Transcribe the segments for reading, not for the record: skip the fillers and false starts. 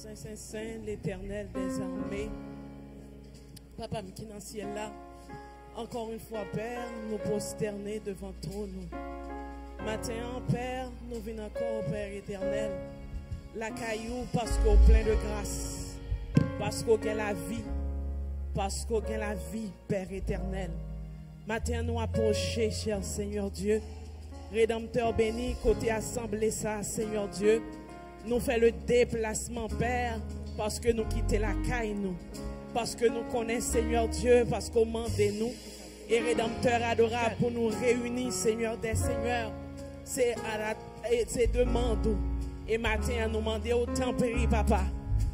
Saint, Saint, Saint, l'Éternel des armées. Papa, qui est dans le ciel là, encore une fois, Père, nous prosterner devant ton nom. Matin, Père, nous venons encore, Père éternel, la caillou parce qu'on est plein de grâce, parce qu'on a la vie, parce qu'on a la vie, Père éternel. Matin, nous approcher, cher Seigneur Dieu, Rédempteur béni, côté assemblée ça, Seigneur Dieu, nous fait le déplacement, Père, parce que nous quittons la caille, nous. Parce que nous connaissons, Seigneur Dieu, parce qu'on demande nous. Et Rédempteur adorable pour nous réunir, Seigneur des Seigneurs. C'est demande. Et matin, nous demander au tempéri, Papa.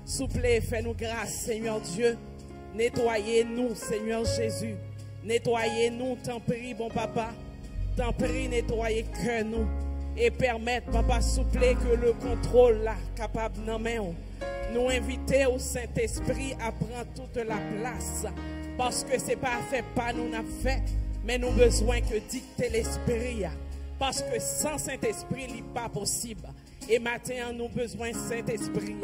Souple, fais-nous grâce, Seigneur Dieu. Nettoyez-nous, Seigneur Jésus. Nettoyez-nous, tempéri, bon Papa. Tempéri, nettoyez que nous. Et permettre, Papa, souple, que le contrôle là, capable d'en main. Nous inviter au Saint-Esprit à prendre toute la place. Parce que ce n'est pas fait, pas nous n'a fait, mais nous avons besoin que dicter l'Esprit. Parce que sans Saint-Esprit, il n'est pas possible. Et maintenant, nous avons besoin de Saint-Esprit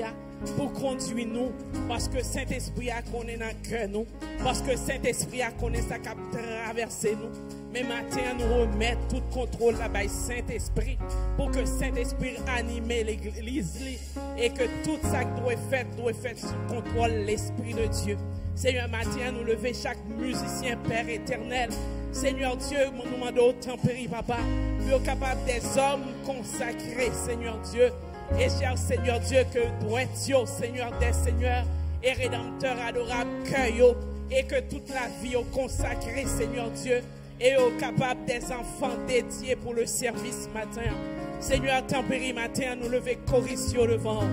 pour conduire nous. Parce que Saint-Esprit a connaît dans le cœur nous. Parce que Saint-Esprit a connaît ça qui a traversé nous. Mais maintenant, nous remettons tout contrôle là-bas, Saint-Esprit, pour que Saint-Esprit anime l'Église et que tout ça qui doit être fait sous contrôle l'Esprit de Dieu. Seigneur, maintenant, nous levons chaque musicien, Père éternel. Seigneur Dieu, nous demandons au tempéri, Papa, nous capable des hommes consacrés, Seigneur Dieu. Et cher Seigneur Dieu, que doit être, Seigneur des Seigneurs, et Rédempteur adorable, cœur, et que toute la vie est consacrée, Seigneur Dieu. Et au capable des enfants dédiés pour le service matin. Seigneur, tempéri matin, nous lever corricio devant.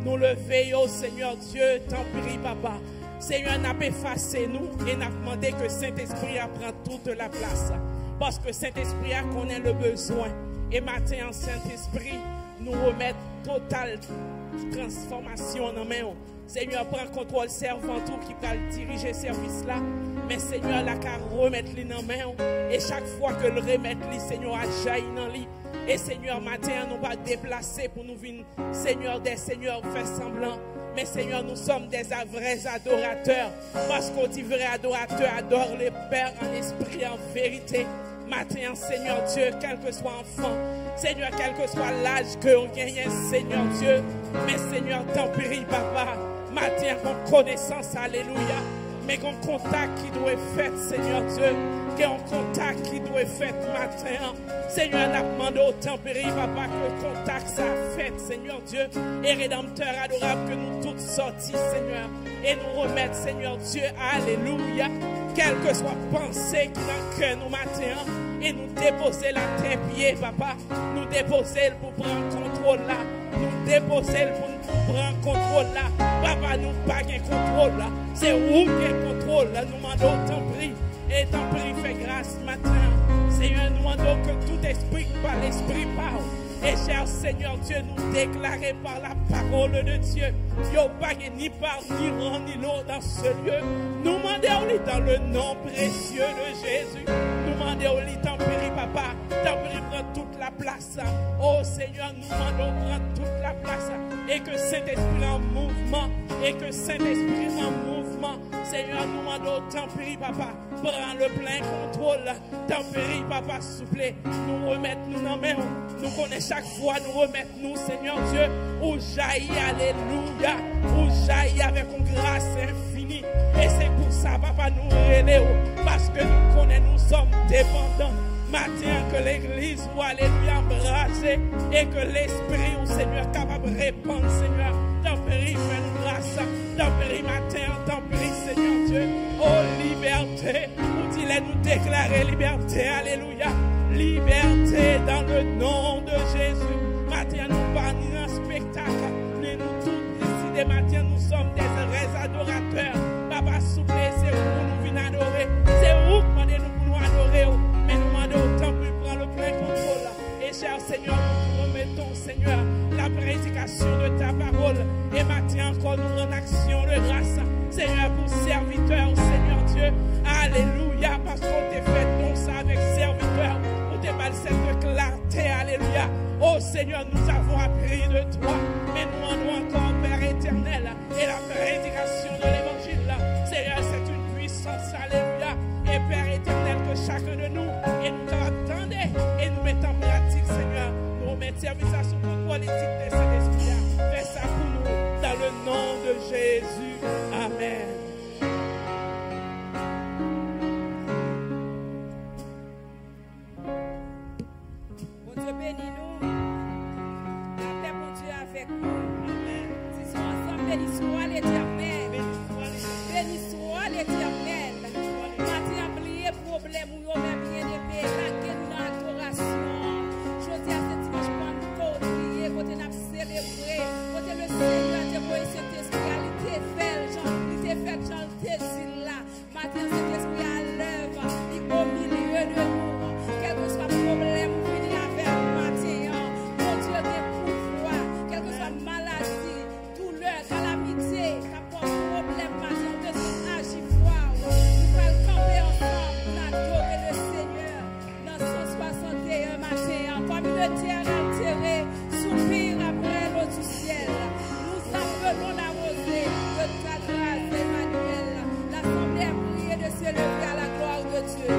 Nous lever, oh Seigneur Dieu, tempéri papa. Seigneur, n'a pas effacé nous et n'a demandé que Saint-Esprit prend toute la place. Parce que Saint-Esprit a connaît le besoin. Et matin, en Saint-Esprit, nous remettre totale transformation en main. Seigneur, prends contrôle servant tout qui va diriger ce service-là. Mais Seigneur, la car remettre les dans main. Et chaque fois que le remettre les, Seigneur, a jailli dans lui. Et Seigneur, matin, nous pas déplacer pour nous venir, Seigneur, des Seigneurs, faire semblant. Mais Seigneur, nous sommes des vrais adorateurs. Parce qu'on dit vrai adorateur, adore le Père en esprit, en vérité. Matin, Seigneur Dieu, quel que soit enfant, Seigneur, quel que soit l'âge que on gagne, Seigneur Dieu. Mais Seigneur, tempéri, Papa. Matin, qu'on connaissance, alléluia. Mais qu'on contact qui doit être fait, Seigneur Dieu. Qu'on contact qui doit être fait matin. Seigneur, n'a demandé au tempéri, Papa, que le contact ça fait, Seigneur Dieu. Et Rédempteur adorable, que nous tous sortis, Seigneur. Et nous remettre, Seigneur Dieu, alléluia. Quelle que soit pensée qui dans le cœur nous matin. Et nous déposer la tête pied, Papa. Nous déposer pour prendre contrôle là. Nous déposer pour nous prendre contrôle là. Papa, nous pas de contrôle là. C'est vous qui avez contrôle là. Nous demandons tempéri. Et tempéri fait grâce matin. Seigneur, nous demandons que tout esprit par l'esprit parle. Et cher Seigneur Dieu, nous déclarer par la parole de Dieu. Yo pas ni par ni rang ni l'eau dans ce lieu. Nous demandons dans le nom précieux de Jésus. Nous demandons tempéri papa. Tempéri prend toute la place. Oh Seigneur, nous demandons prendre toute la place. Et que Saint-Esprit en mouvement. Et que Saint-Esprit en mouvement. Seigneur, nous demandons tempéri papa. Prends le plein contrôle. Tempéri papa, s'il vous plaît. Nous remettons nous dans main. Nous connaissons chaque fois, nous remettons nous, Seigneur Dieu. Où jaillit, alléluia. Où jaillit avec une grâce infinie. Et c'est pour ça, papa, nous relève. Parce que nous connaissons, nous sommes dépendants. Matin, que l'église soit, alléluia, embrassée. Et que l'esprit, au Seigneur, capable de répandre, Seigneur. Tempéri, fais-nous grâce. Tempéri, matin, tempéri, Seigneur Dieu. Oh, liberté. Nous dit, nous déclarer liberté, alléluia. Liberté dans le nom de Jésus. Matin, nous pas ni un spectacle. Mais nous tous décidés, matin, nous sommes des vrais adorateurs. Papa, s'il vous plaît, c'est vous nous venons adorer. C'est vous qui demandez nous pour nous adorer. Mais nous demandons autant pour prendre le plein contrôle. Et cher Seigneur, nous remettons, Seigneur, la prédication de ta parole. Et matin encore, nous en action de grâce. Seigneur, pour serviteur, Seigneur Dieu. Alléluia, parce qu'on t'a fait donc ça avec serviteur. On t'a pas cette clarté, alléluia. Oh Seigneur, nous avons appris de toi. Mais nous en avons encore, Père éternel. avec nous. Si sont ensemble, béni soit l'Éternel. Béni soit l'Éternel. Matin, oublié problème ou yo même bien aimé, la gueule dans l'adoration. Je dis à ce dimanche, Pentecôte, prier, côté n'a célébré, côté le Seigneur te voyé cet esprit, il t'est fait, Jean, t'es là. Matin, cet esprit à l'œuvre, il est au milieu de nous. Quel que soit le problème, vous venez avec matin. Mon Dieu, des pouvoirs, quelle que soit la maladie, douleur, calamité, qu'apporte problème, matin, on peut agir voir. Nous allons camper ensemble pour adorer le Seigneur. Dans 161 matin, comme une terre altérée, soupire après l'eau du ciel. Nous appelons la rosée de ta grâce, Emmanuel. L'assemblée a prié de se lever à la gloire de Dieu.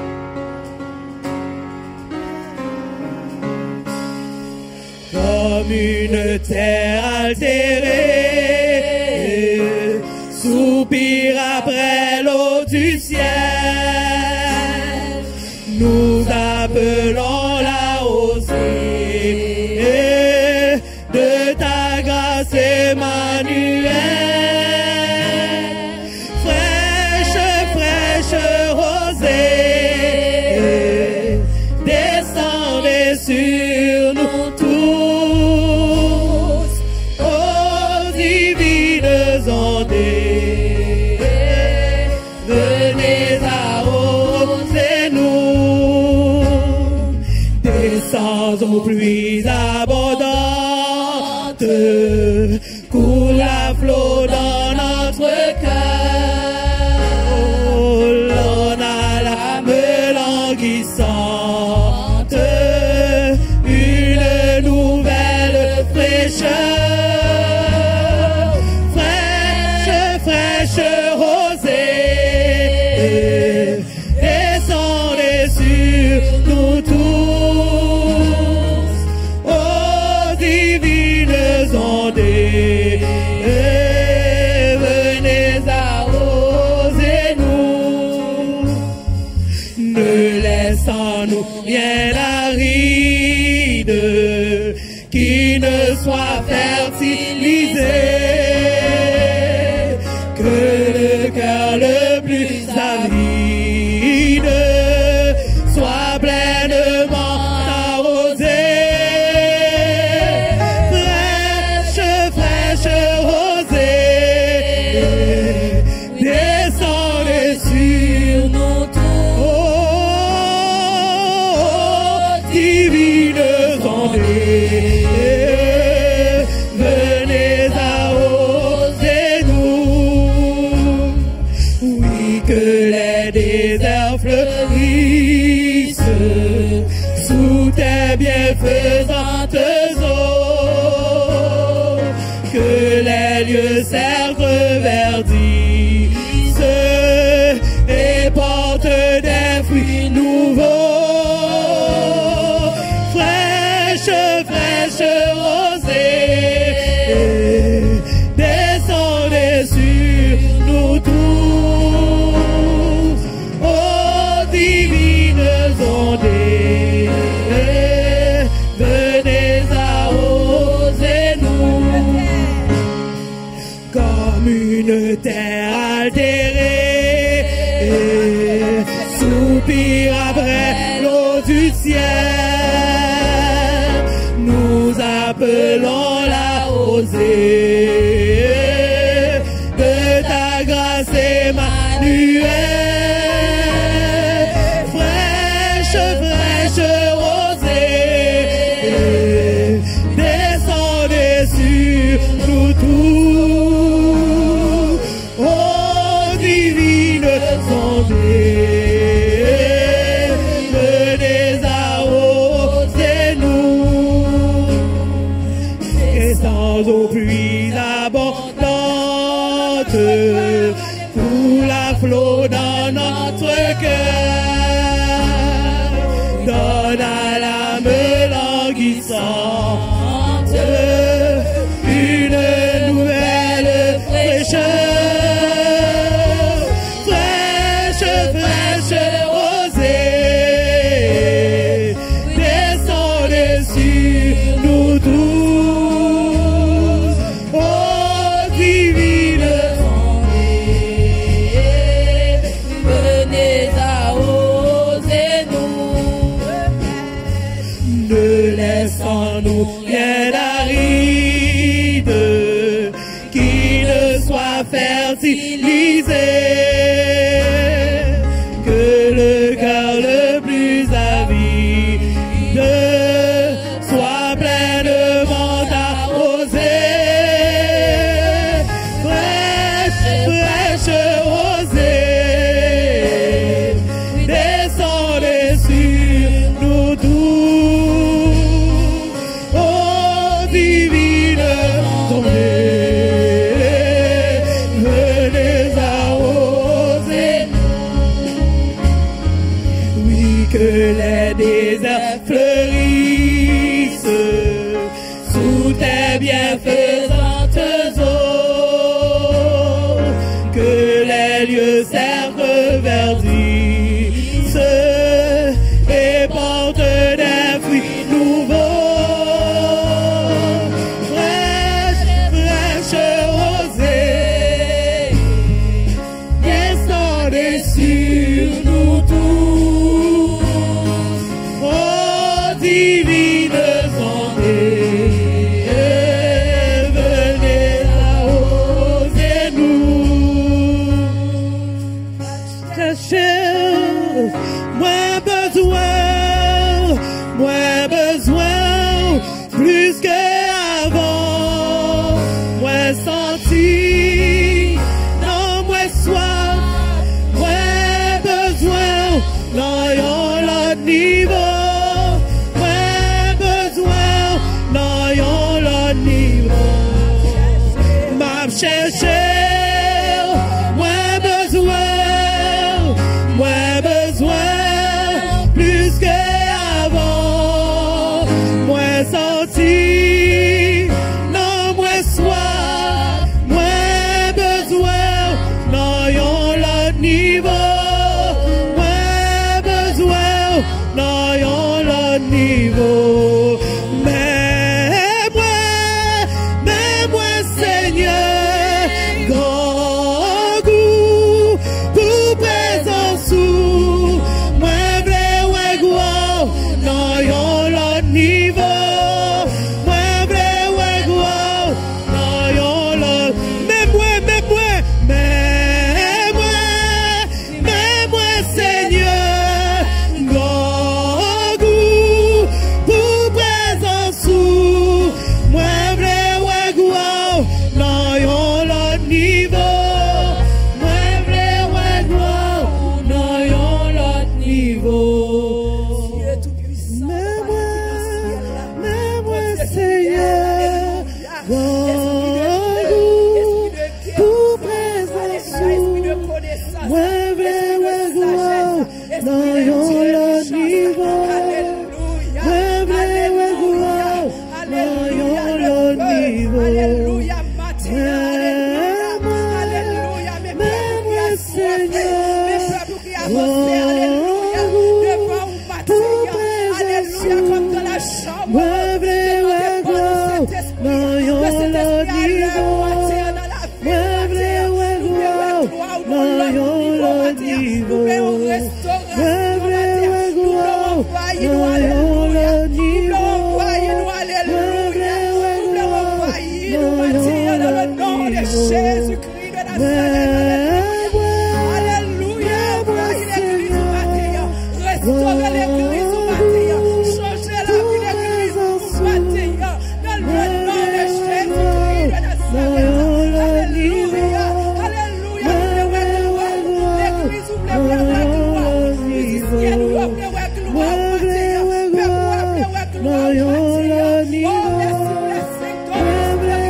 Comme une terre altérée, soupire après l'eau du ciel. Nous appelons la rosée de ta grâce, Emmanuel. Fraîche rosée, descendez sur nous tous, ô divines ondées, venez arroser nous, descendons pluies abondantes, coule à flot dans notre cœur, l'on a l'âme languissante, une nouvelle fraîcheur, fraîche rosée, descendez sur nous tous, ô divines ondées, venez arroser nous, ne laissons-nous rien aride qui ne soit fertilisé, que le cœur le plus avide soit pleinement arrosé. Fraîche rosée, descendez sur nous tous, oh, divines ondées, venez arroser nous. Oui, que les déserts fleurissent sous tes bienfaisantes eaux, que les lieux serres verdissent et portent des fruits nouveaux. Fraîche rosée, descendez sur nous tous, ô divines ondées, venez arroser nous, comme une terre altérée, soupire après l'eau du ciel, nous appelons la rosée de ta grâce, Emmanuel. Fraîche rosée, descendez sur nous tous, ô divines ondées, venez arroser nous, descendons aux pluies abondantes, coule à flot dans notre cœur, donne à l'âme languissante une nouvelle fraîcheur, fraîche rosée, descendez sur nous tous, fertilisé, que le cœur le plus avide soit pleinement arrosé. Fraîche, fraîche rosée, descendez sur nous tous, oh divine tombée, venez arroser. Oui, que les déserts fleurissent sous tes bienfaisantes eaux, que les lieux servent verdissent et portent des fruits nouveaux. Fraîche, fraîche rosée, descendez sur nous tous, oh divine santé, venez arroser nous. Cachez, moins besoin, plus qu'avant, moins senti, non, moins soif, moins besoin, non, yon l'autre niveau, moins besoin, non, yon l'autre niveau, m'a cherché, moins besoin, plus qu'avant, moins senti, non, moins soif, moins besoin, non, yon l'autre niveau, moins besoin, non, yon l'autre niveau, mais moi, Seigneur, grand goût pour présence sous, moi, vrai, ouais, gros, non, yon l'autre niveau, moi, vrai, ouais, gros, non, yon l'autre, mais moi, Seigneur, grand goût pour présence sous, moi, vrai, ouais, gros, non, yon l'autre niveau, moi, vrai, ouais, gros, non, yon l'autre niveau. Mais moi, Seigneur, grand goût pour présence sous, moi, vrai, ouais, gros, non, yon l'autre niveau, moi, vrai, ouais, gros, non, yon l'autre niveau. Alléluia, Matin. Alléluia, mais moi, Seigneur, mes peuples qui avancent, alléluia, devant vous, Matin. Alléluia, comme dans la chambre. Moi, vrai, ouais, gros, non, yon l'autre niveau, moi, vrai, ouais, gros, non, yon l'autre niveau, moi, vrai, ouais, gros, non, yon l'autre niveau, moi, vrai, ouais, gros, non, yon l'autre niveau. Jésus-Christ de Nazareth. Alléluia. Voyez l'église matin. Restaurez l'église matin. Changez la vie de l'église matin. Dans le nom de Jésus-Christ de Nazareth. Alléluia. Alléluia. L'église ouvre la gloire. Musiciens nous ouvre la gloire matin. Père, ouvre la gloire matin. Oh, merci pour les 5 ans. Alléluia.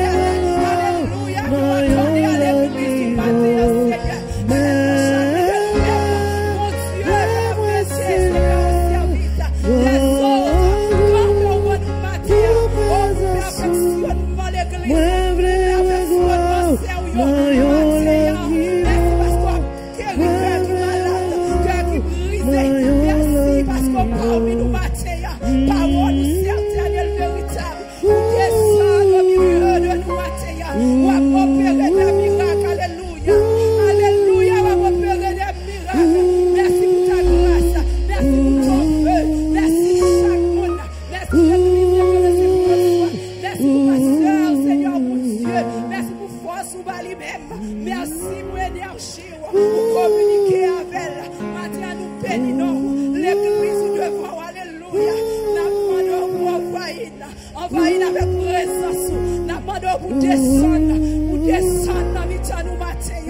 Merci descendre dans mi-temps nous matin.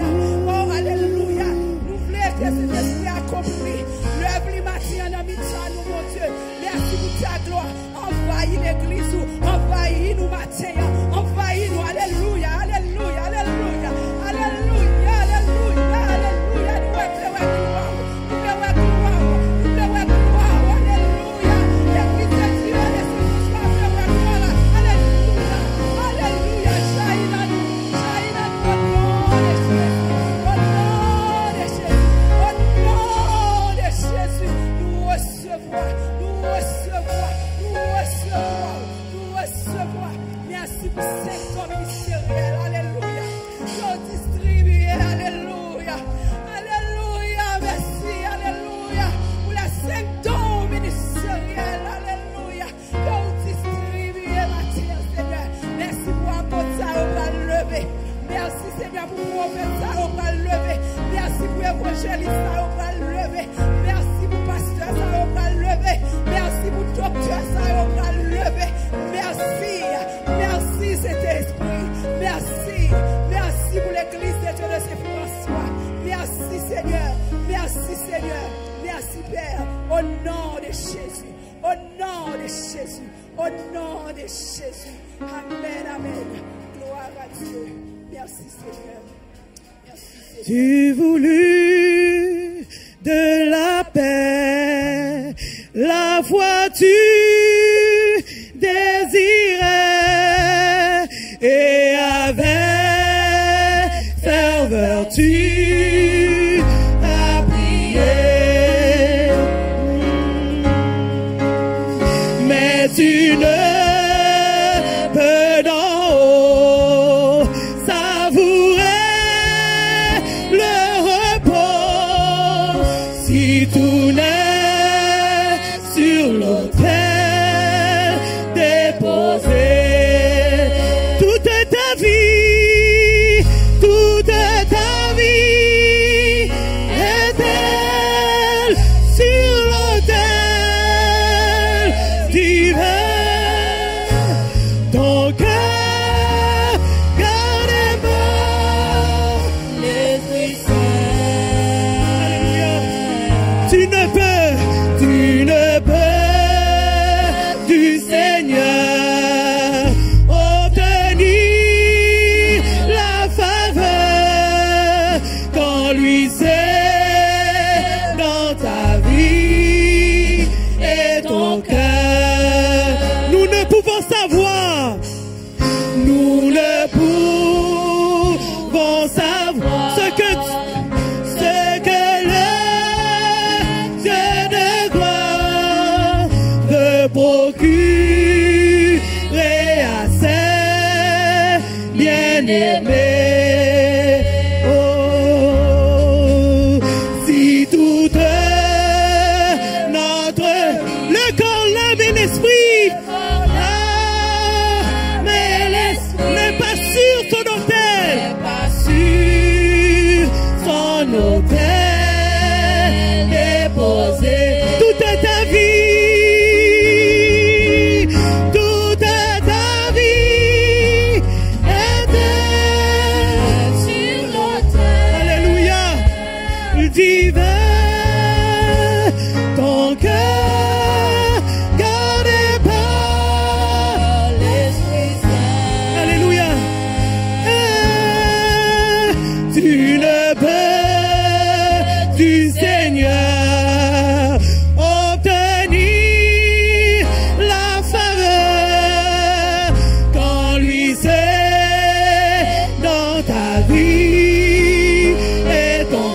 Oh, alléluia. Nous voulons que cet esprit accompli. L'œuvre du matin dans mi-temps nous, mon Dieu. Merci pour ta gloire. Envahis l'église, envahis nous matin. Envahis nous, alléluia, alléluia, alléluia, alléluia, alléluia, alléluia. Nous voulons gloire. Nous voulons gloire. Nous voulons gloire. Alléluia. L'église de Dieu, laisse-nous gloire. Alléluia. Alléluia. Jaillit dans nous. Jaillit dans nous. Au nom de Jésus. Au nom de Jésus. Nous recevons. Nous recevons. Nous recevons. Nous recevons. Merci pour ces corps ministériels. Alléluia. Nous distribuer. Alléluia. Alléluia. Merci. Alléluia. Pour la cinq dons ministériels. Alléluia. Nous distribuer, Mathieu, Seigneur. Merci pour un bon ça, on va lever. Merci, Seigneur, pour prophète ça, on va lever. Merci pour évangéliste ça, on va lever. Merci pour pasteur ça, on va lever. Merci pour docteur ça, on va lever. Merci. Merci, Saint-Esprit. Merci. Merci pour l'église de Dieu de Saint-François. Merci, Seigneur. Merci, Seigneur. Merci, Père. Au nom de Jésus. Au nom de Jésus. Au nom de Jésus. Amen, amen. Gloire à Dieu. Merci, Seigneur. Merci, Seigneur. Tu voulus de la paix, la foi tu désirais, et avec ferveur tu as prié. Mais tu ne peux d'en haut savourer le repos si tout n'est sur l'autel déposé. Toute ta vie est-elle sur l'autel divin. Ton cœur gardez-moi l'Esprit Saint. Tu ne peux du Seigneur obtenir la faveur quand lui c'est dans ta vie et ton cœur. Nous ne pouvons savoir. Nous ne pouvons savoir ce que le Dieu de gloire veut procurer à ses bien-aimés. Oh, si toute notre, le corps, l'âme et l'esprit, n'est pas sur son autel, déposé. Toute ta vie, est-elle sur l'autel. Alléluia, divin. Ton cœur gardé par l'Esprit Saint. Alléluia. Tu ne peux du Seigneur obtenir la faveur quand lui c'est dans ta vie et ton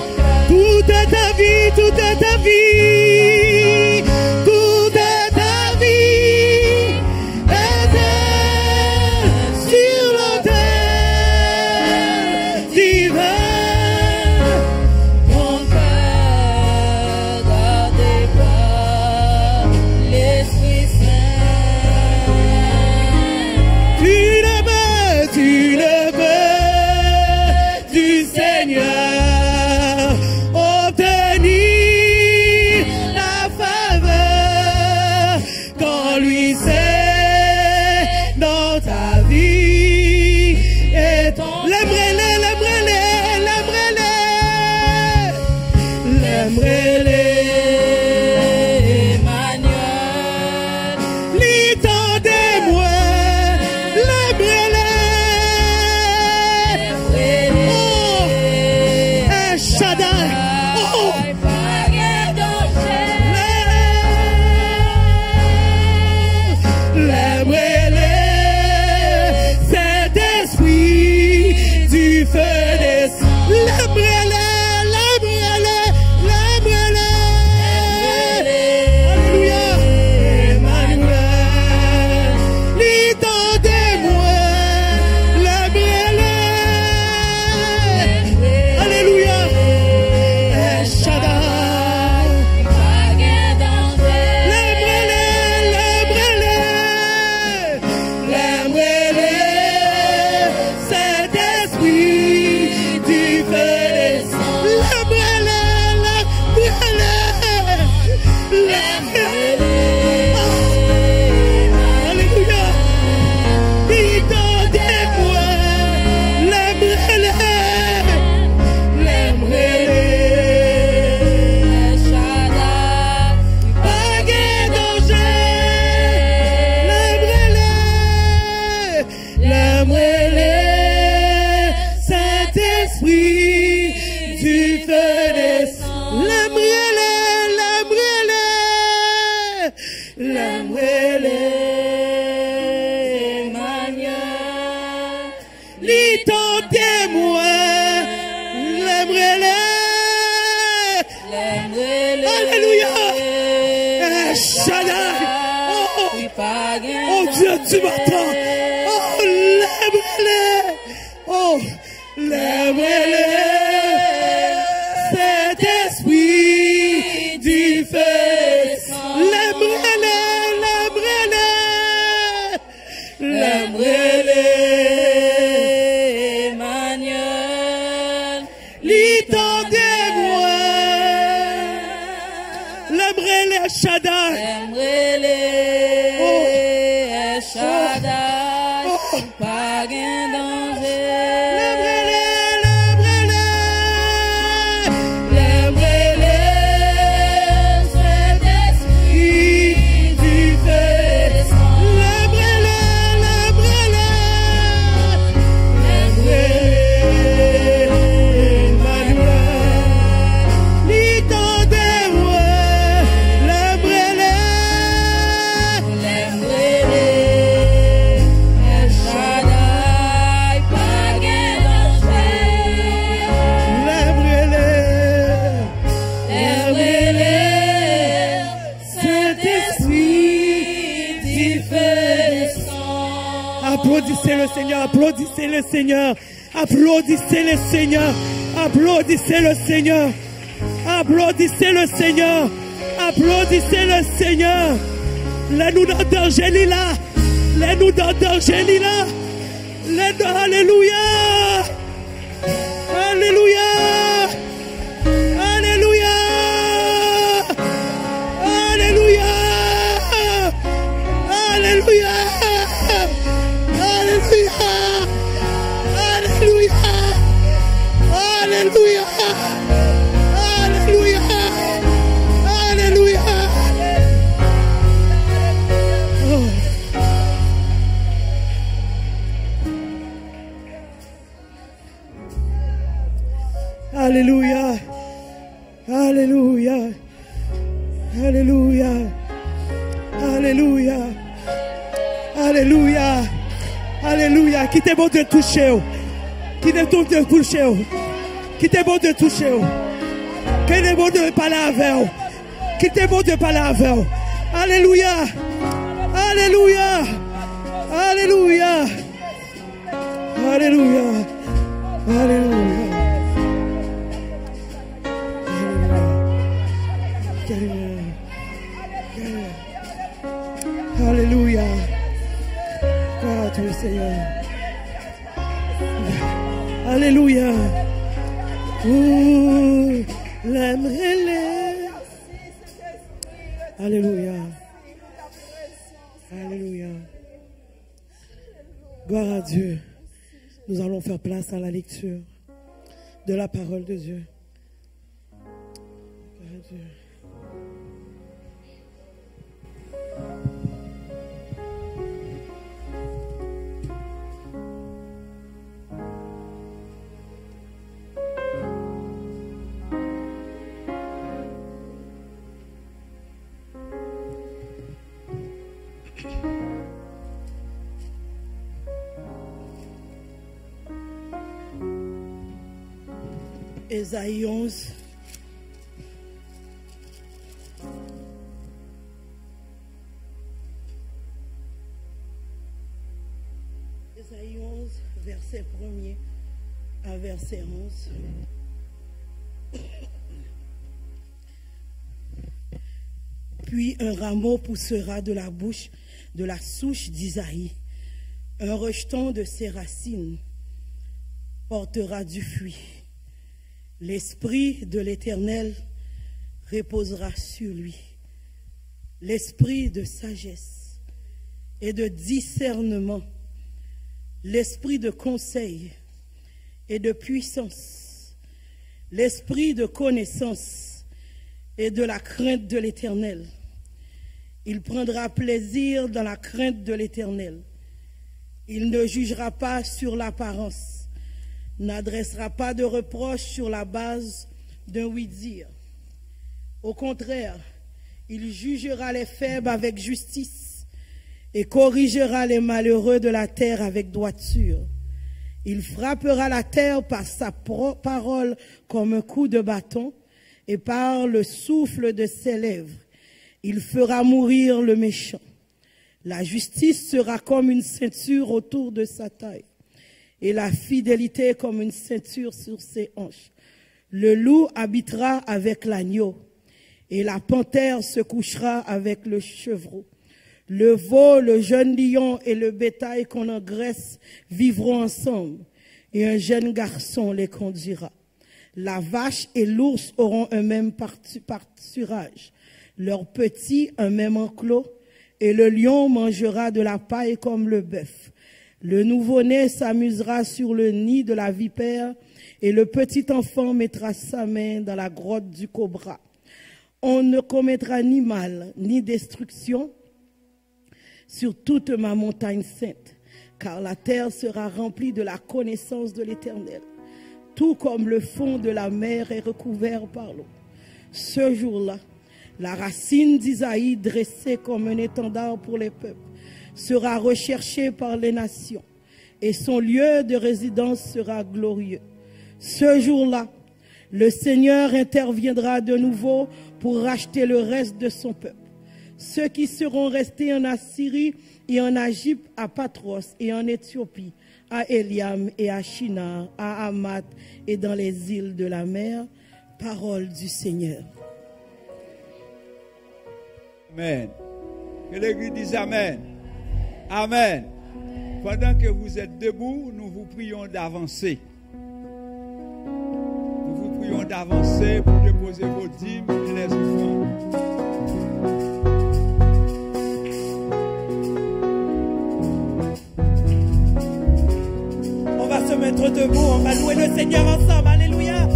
toute ta vie, toute ta vie, toute ta vie est sur l'autel divin. li tente moi, l'aimerai-le. Alléluia. Shaddai. Oh Dieu, tu m'entends. Oh, l'aimerai-le. Oh, l'aimerai-le. Cet esprit du feu. L'aimerai-le, l'aimerai-le. L'aimerai-le. Emmanuel. Li tendez-moi. L'aimerai-le, Shaddai. L'aimerai-le. Shaddai, pas gain danger. L'aimerai-le, cet esprit du feu descend. L'aimerai-le, Emmanuel. Li tendez-moi. L'aimerai-le. Applaudissez le Seigneur, applaudissez le Seigneur, applaudissez le Seigneur, applaudissez le Seigneur, applaudissez le Seigneur, applaudissez le Seigneur. Les-nous dans danger là, les-nous dans danger là, les-nous, alléluia, alléluia, alléluia, alléluia, alléluia. Alléluia, alléluia, alléluia, alléluia, alléluia. Alléluia, alléluia, alléluia, alléluia, alléluia. Alléluia, qui t'est bon de toucher, qui t'est bon de toucher, qui t'est bon de toucher, qui t'est bon de parler avec, qui t'est bon de parler avec. Alléluia, alléluia, alléluia, alléluia, alléluia, alléluia. Gloire à Dieu, Seigneur. Alléluia. L'aimerai-le. Alléluia. Alléluia. Gloire à Dieu. Nous allons faire place à la lecture de la parole de Dieu. Gloire à Dieu. Ésaïe 11. Ésaïe 11, verset 1er à verset 11. Puis un rameau poussera de la bouche de la souche d'Isaïe. Un rejeton de ses racines portera du fruit. L'Esprit de l'Éternel reposera sur lui. L'esprit de sagesse et de discernement, l'esprit de conseil et de puissance, l'esprit de connaissance et de la crainte de l'Éternel. Il prendra plaisir dans la crainte de l'Éternel. Il ne jugera pas sur l'apparence, n'adressera pas de reproches sur la base d'un oui-dire. Au contraire, il jugera les faibles avec justice et corrigera les malheureux de la terre avec droiture. Il frappera la terre par sa parole comme un coup de bâton et par le souffle de ses lèvres. Il fera mourir le méchant. La justice sera comme une ceinture autour de sa taille et la fidélité comme une ceinture sur ses hanches. Le loup habitera avec l'agneau et la panthère se couchera avec le chevreau. Le veau, le jeune lion et le bétail qu'on engraisse vivront ensemble, et un jeune garçon les conduira. La vache et l'ours auront un même pâturage, leurs petits un même enclos, et le lion mangera de la paille comme le bœuf. Le nouveau-né s'amusera sur le nid de la vipère, et le petit enfant mettra sa main dans la grotte du cobra. On ne commettra ni mal, ni destruction sur toute ma montagne sainte, car la terre sera remplie de la connaissance de l'Éternel, tout comme le fond de la mer est recouvert par l'eau. Ce jour-là, la racine d'Isaïe, dressée comme un étendard pour les peuples, sera recherchée par les nations, et son lieu de résidence sera glorieux. Ce jour-là, le Seigneur interviendra de nouveau pour racheter le reste de son peuple. Ceux qui seront restés en Assyrie et en Égypte, à Patros et en Éthiopie, à Éliam et à Shinar, à Hamath et dans les îles de la mer. Parole du Seigneur. Amen. Que l'Église dise Amen. Amen. Pendant que vous êtes debout, nous vous prions d'avancer. Nous vous prions d'avancer pour déposer vos dîmes et les offrandes. On va se mettre debout, on va louer le Seigneur ensemble. Alléluia.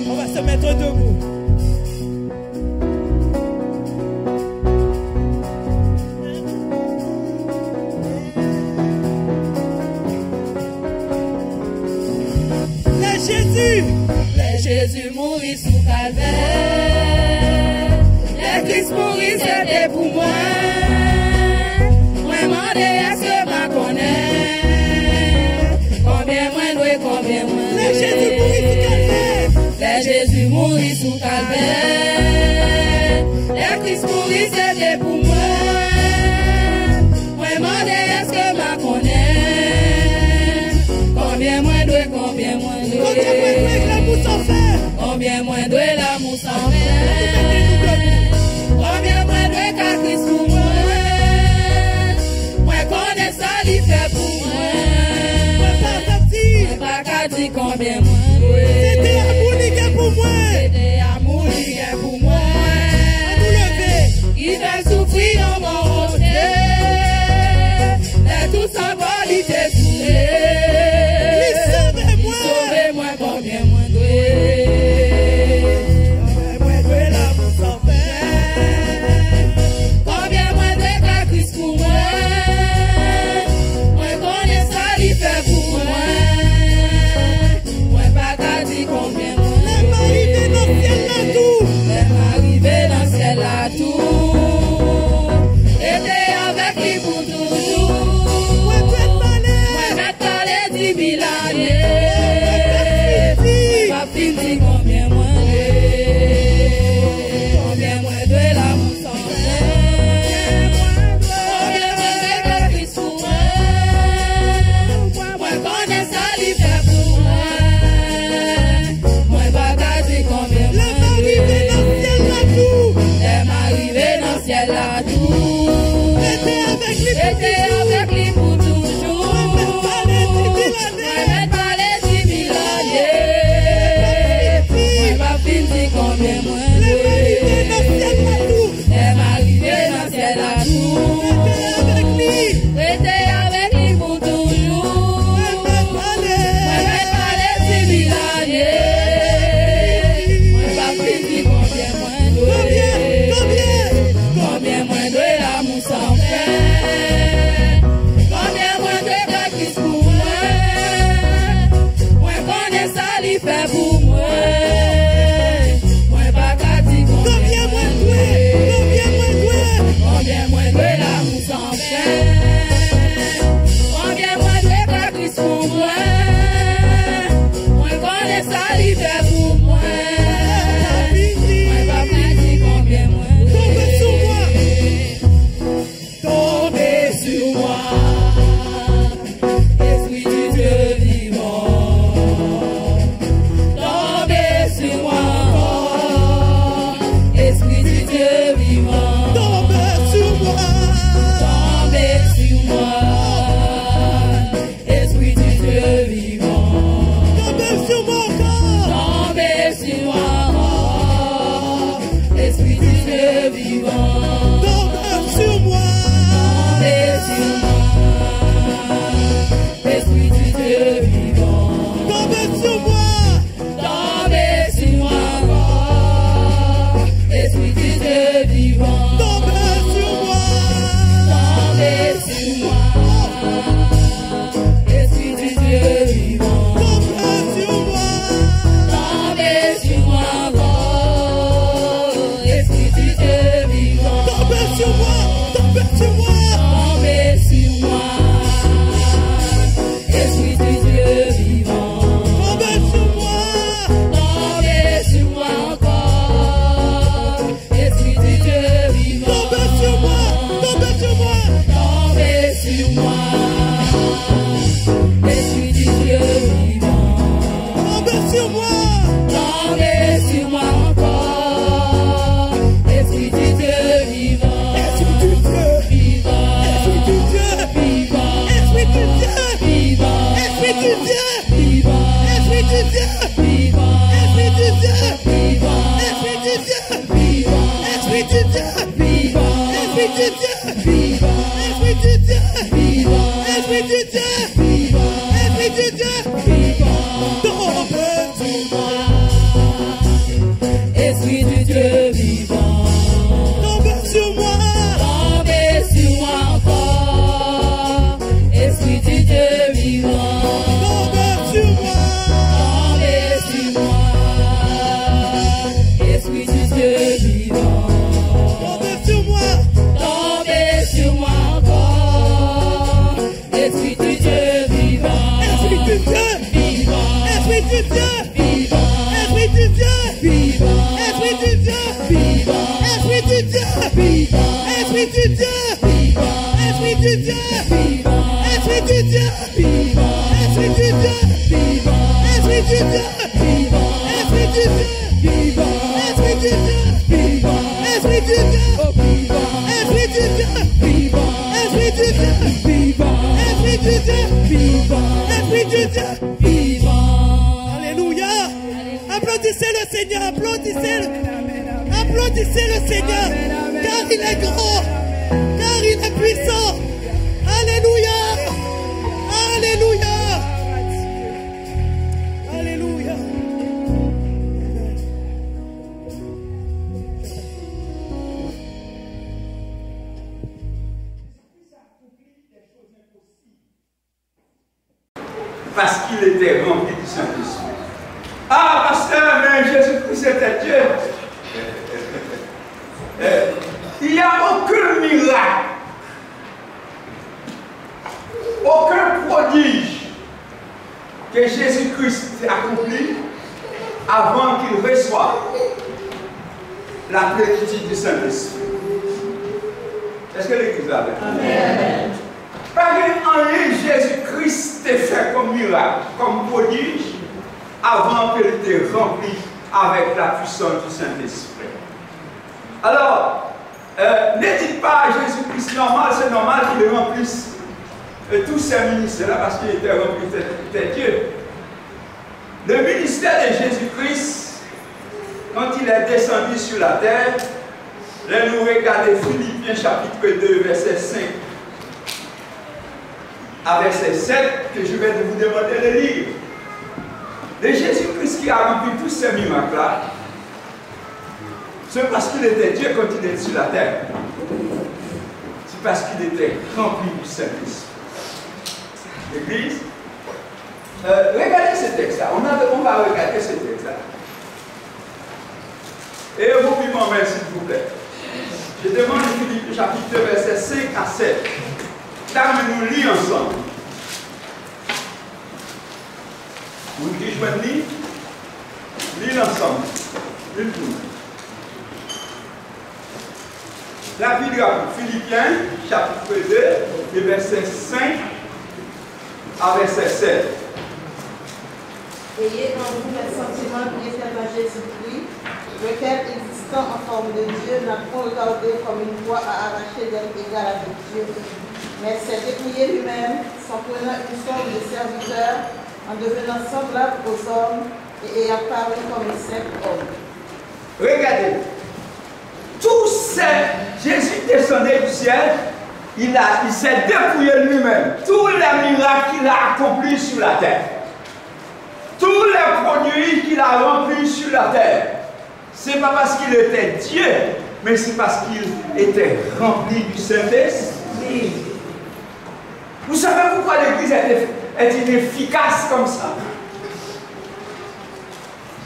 On va se mettre debout. Jésus mourit sous calvaire. Le Christ mourit, c'était pour moi. Moi, demandé, est-ce que ma connaît? Combien moins doué, combien moins doué. Le Jésus mourit sous calvaire. Le Christ mourit, c'était pour moi. Moi, demandé, est-ce que ma connaît? Combien moins doué, combien moins doué. Combien moins de la mousse en mer. Combien moins de qu'à Christ pour moi. Moi connais ça, il fait pour moi. Moi pas qu'à dire combien moins de. C'était amour lié pour moi. C'était amour lié pour moi. Il va souffrir dans mon côté. Et tout ça va, il était saoulé. Il sauve moi combien moins de. Esprit de Dieu, tombe sur moi. Esprit de Dieu vivant, Tombe sur moi. tombez sur moi encore. Esprit de Dieu vivant, Tombe sur moi. tombez sur moi. Esprit de Dieu vivant, Tombe sur moi. tombez sur moi encore. Esprit de Dieu vivant, Esprit de Dieu, vivant, Esprit de Dieu, vivant, Esprit de Dieu, vivant, Esprit de Dieu, vivant, Esprit de Dieu, vivant, Esprit de Dieu, vivant, Esprit de Dieu, vivant, Esprit de Dieu, vivant, Esprit de Dieu, vivant, Esprit de Dieu, vivant, Esprit de Dieu, vivant, Esprit de Dieu, vivant, Esprit de Dieu, oh vivant, Esprit de Dieu, vivant, Esprit de Dieu, vivant, Esprit de Dieu, vivant, Esprit de Dieu. vivant. Alléluia. Applaudissez le Seigneur, applaudissez le Seigneur, car il est grand, car il est puissant. Alléluia. Alléluia. Alléluia. Parce qu'il était rempli du Saint-Esprit. Ah, pasteur, mais Jésus-Christ était Dieu. Il n'y a aucun miracle, aucun prodige que Jésus-Christ ait accompli avant qu'il reçoive la plénitude du Saint-Esprit. Est-ce que l'Église va bien? Amen. Pas rien Jésus-Christ t'ait fait comme miracle, comme prodige, avant qu'il était rempli avec la puissance du Saint-Esprit. Alors, ne dites pas à Jésus-Christ normal, c'est normal qu'il remplisse tous ses ministères, parce qu'il était rempli, c'était Dieu. Le ministère de Jésus-Christ, quand il est descendu sur la terre, là nous regardons Philippiens chapitre 2, verset 5 à verset 7, que je vais vous demander de lire. De Jésus-Christ qui a rempli tous ces miracles-là, c'est parce qu'il était Dieu quand il était sur la terre. C'est parce qu'il était rempli du Saint-Esprit. L'Église, regardez ce texte-là. On va regarder ce texte-là. Et vous pouvez m'en mettre, s'il vous plaît. Je demande Philippe chapitre 2, verset 5 à 7. Là, nous lisons ensemble. Vous dites, je vais lire. Lisons ensemble. Une tour. Rapide. Philippiens, chapitre 2, et verset 5 à verset 7. Ayez en vous le sentiment qui est à Jésus-Christ, lequel, existant en forme de Dieu, n'a point regardé comme une voie à arracher d'être égal avec Dieu, mais s'est dépouillé lui-même, s'en prenant une forme de serviteur, en devenant semblable aux hommes et ayant parlé comme un simple homme. Regardez, Jésus descendait du ciel, il s'est dépouillé lui-même. Tous les miracles qu'il a accomplis sur la terre, tous les produits qu'il a remplis sur la terre, ce n'est pas parce qu'il était Dieu, mais c'est parce qu'il était rempli du Saint-Esprit. Vous savez pourquoi l'Église est inefficace comme ça?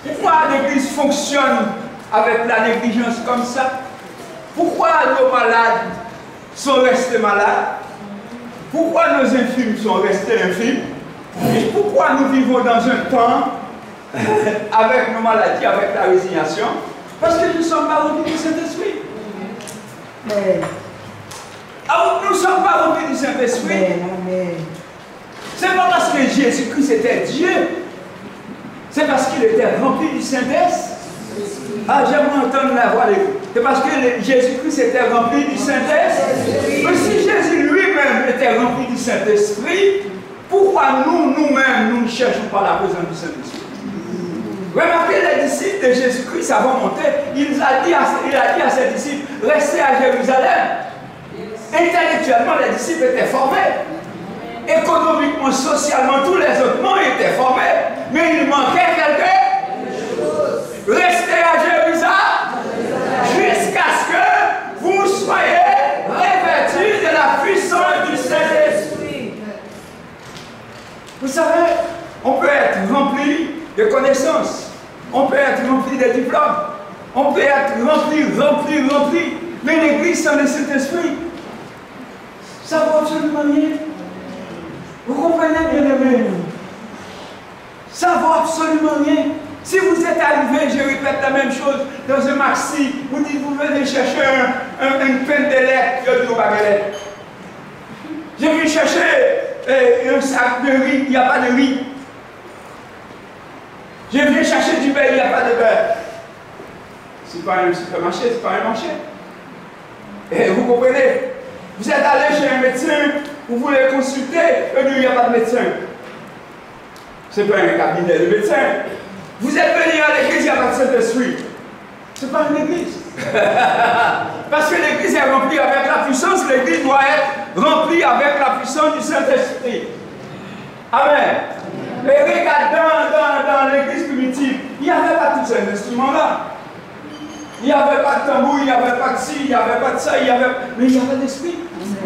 Pourquoi l'Église fonctionne avec la négligence comme ça? Pourquoi nos malades sont restés malades? Pourquoi nos infirmes sont restés infirmes? Et pourquoi nous vivons dans un temps avec nos maladies, avec la résignation? Parce que nous ne sommes pas remplis du Saint-Esprit. Alors, nous ne sommes pas remplis du Saint-Esprit. Ce n'est pas parce que Jésus-Christ était Dieu, c'est parce qu'il était rempli du Saint-Esprit. Ah, j'aimerais entendre la voix. C'est parce que Jésus-Christ était rempli du Saint-Esprit. Mais si Jésus lui-même était rempli du Saint-Esprit, pourquoi nous-mêmes, nous ne cherchons pas la présence du Saint-Esprit? Remarquez les disciples de Jésus-Christ avant de monter, il a dit à ses disciples, restez à Jérusalem. Intellectuellement, les disciples étaient formés. économiquement, socialement, tous les autres mondes étaient formés, mais il manquait quelque chose. Restez à Jérusalem jusqu'à ce que vous soyez revêtus de la puissance du Saint-Esprit. Vous savez, on peut être rempli de connaissances, on peut être rempli de diplômes, on peut être rempli, mais l'Église sans le Saint-Esprit, ça ne vaut absolument rien. Vous comprenez, bien-aimés? Ça ne vaut absolument rien. Si vous êtes arrivé, je répète la même chose, dans un maxi, vous dites, vous venez chercher une peine de lettres, je dis au baguette. Je viens chercher un sac de riz, il n'y a pas de riz. Je viens chercher du beurre, il n'y a pas de beurre. Ce n'est pas un supermarché, ce n'est pas un marché. Et vous comprenez? Vous êtes allé chez un médecin, vous voulez consulter, il n'y a pas de médecin. Ce n'est pas un cabinet de médecin. Vous êtes venu à l'église, il n'y a pas de Saint-Esprit. Ce n'est pas une église. Parce que l'église est remplie avec la puissance, l'église doit être remplie avec la puissance du Saint-Esprit. Amen. Et regarde dans l'église primitive, il n'y avait pas tous ces instruments-là. Il n'y avait pas de tambour, il n'y avait pas de ci, il n'y avait pas de ça, mais il y avait l'esprit.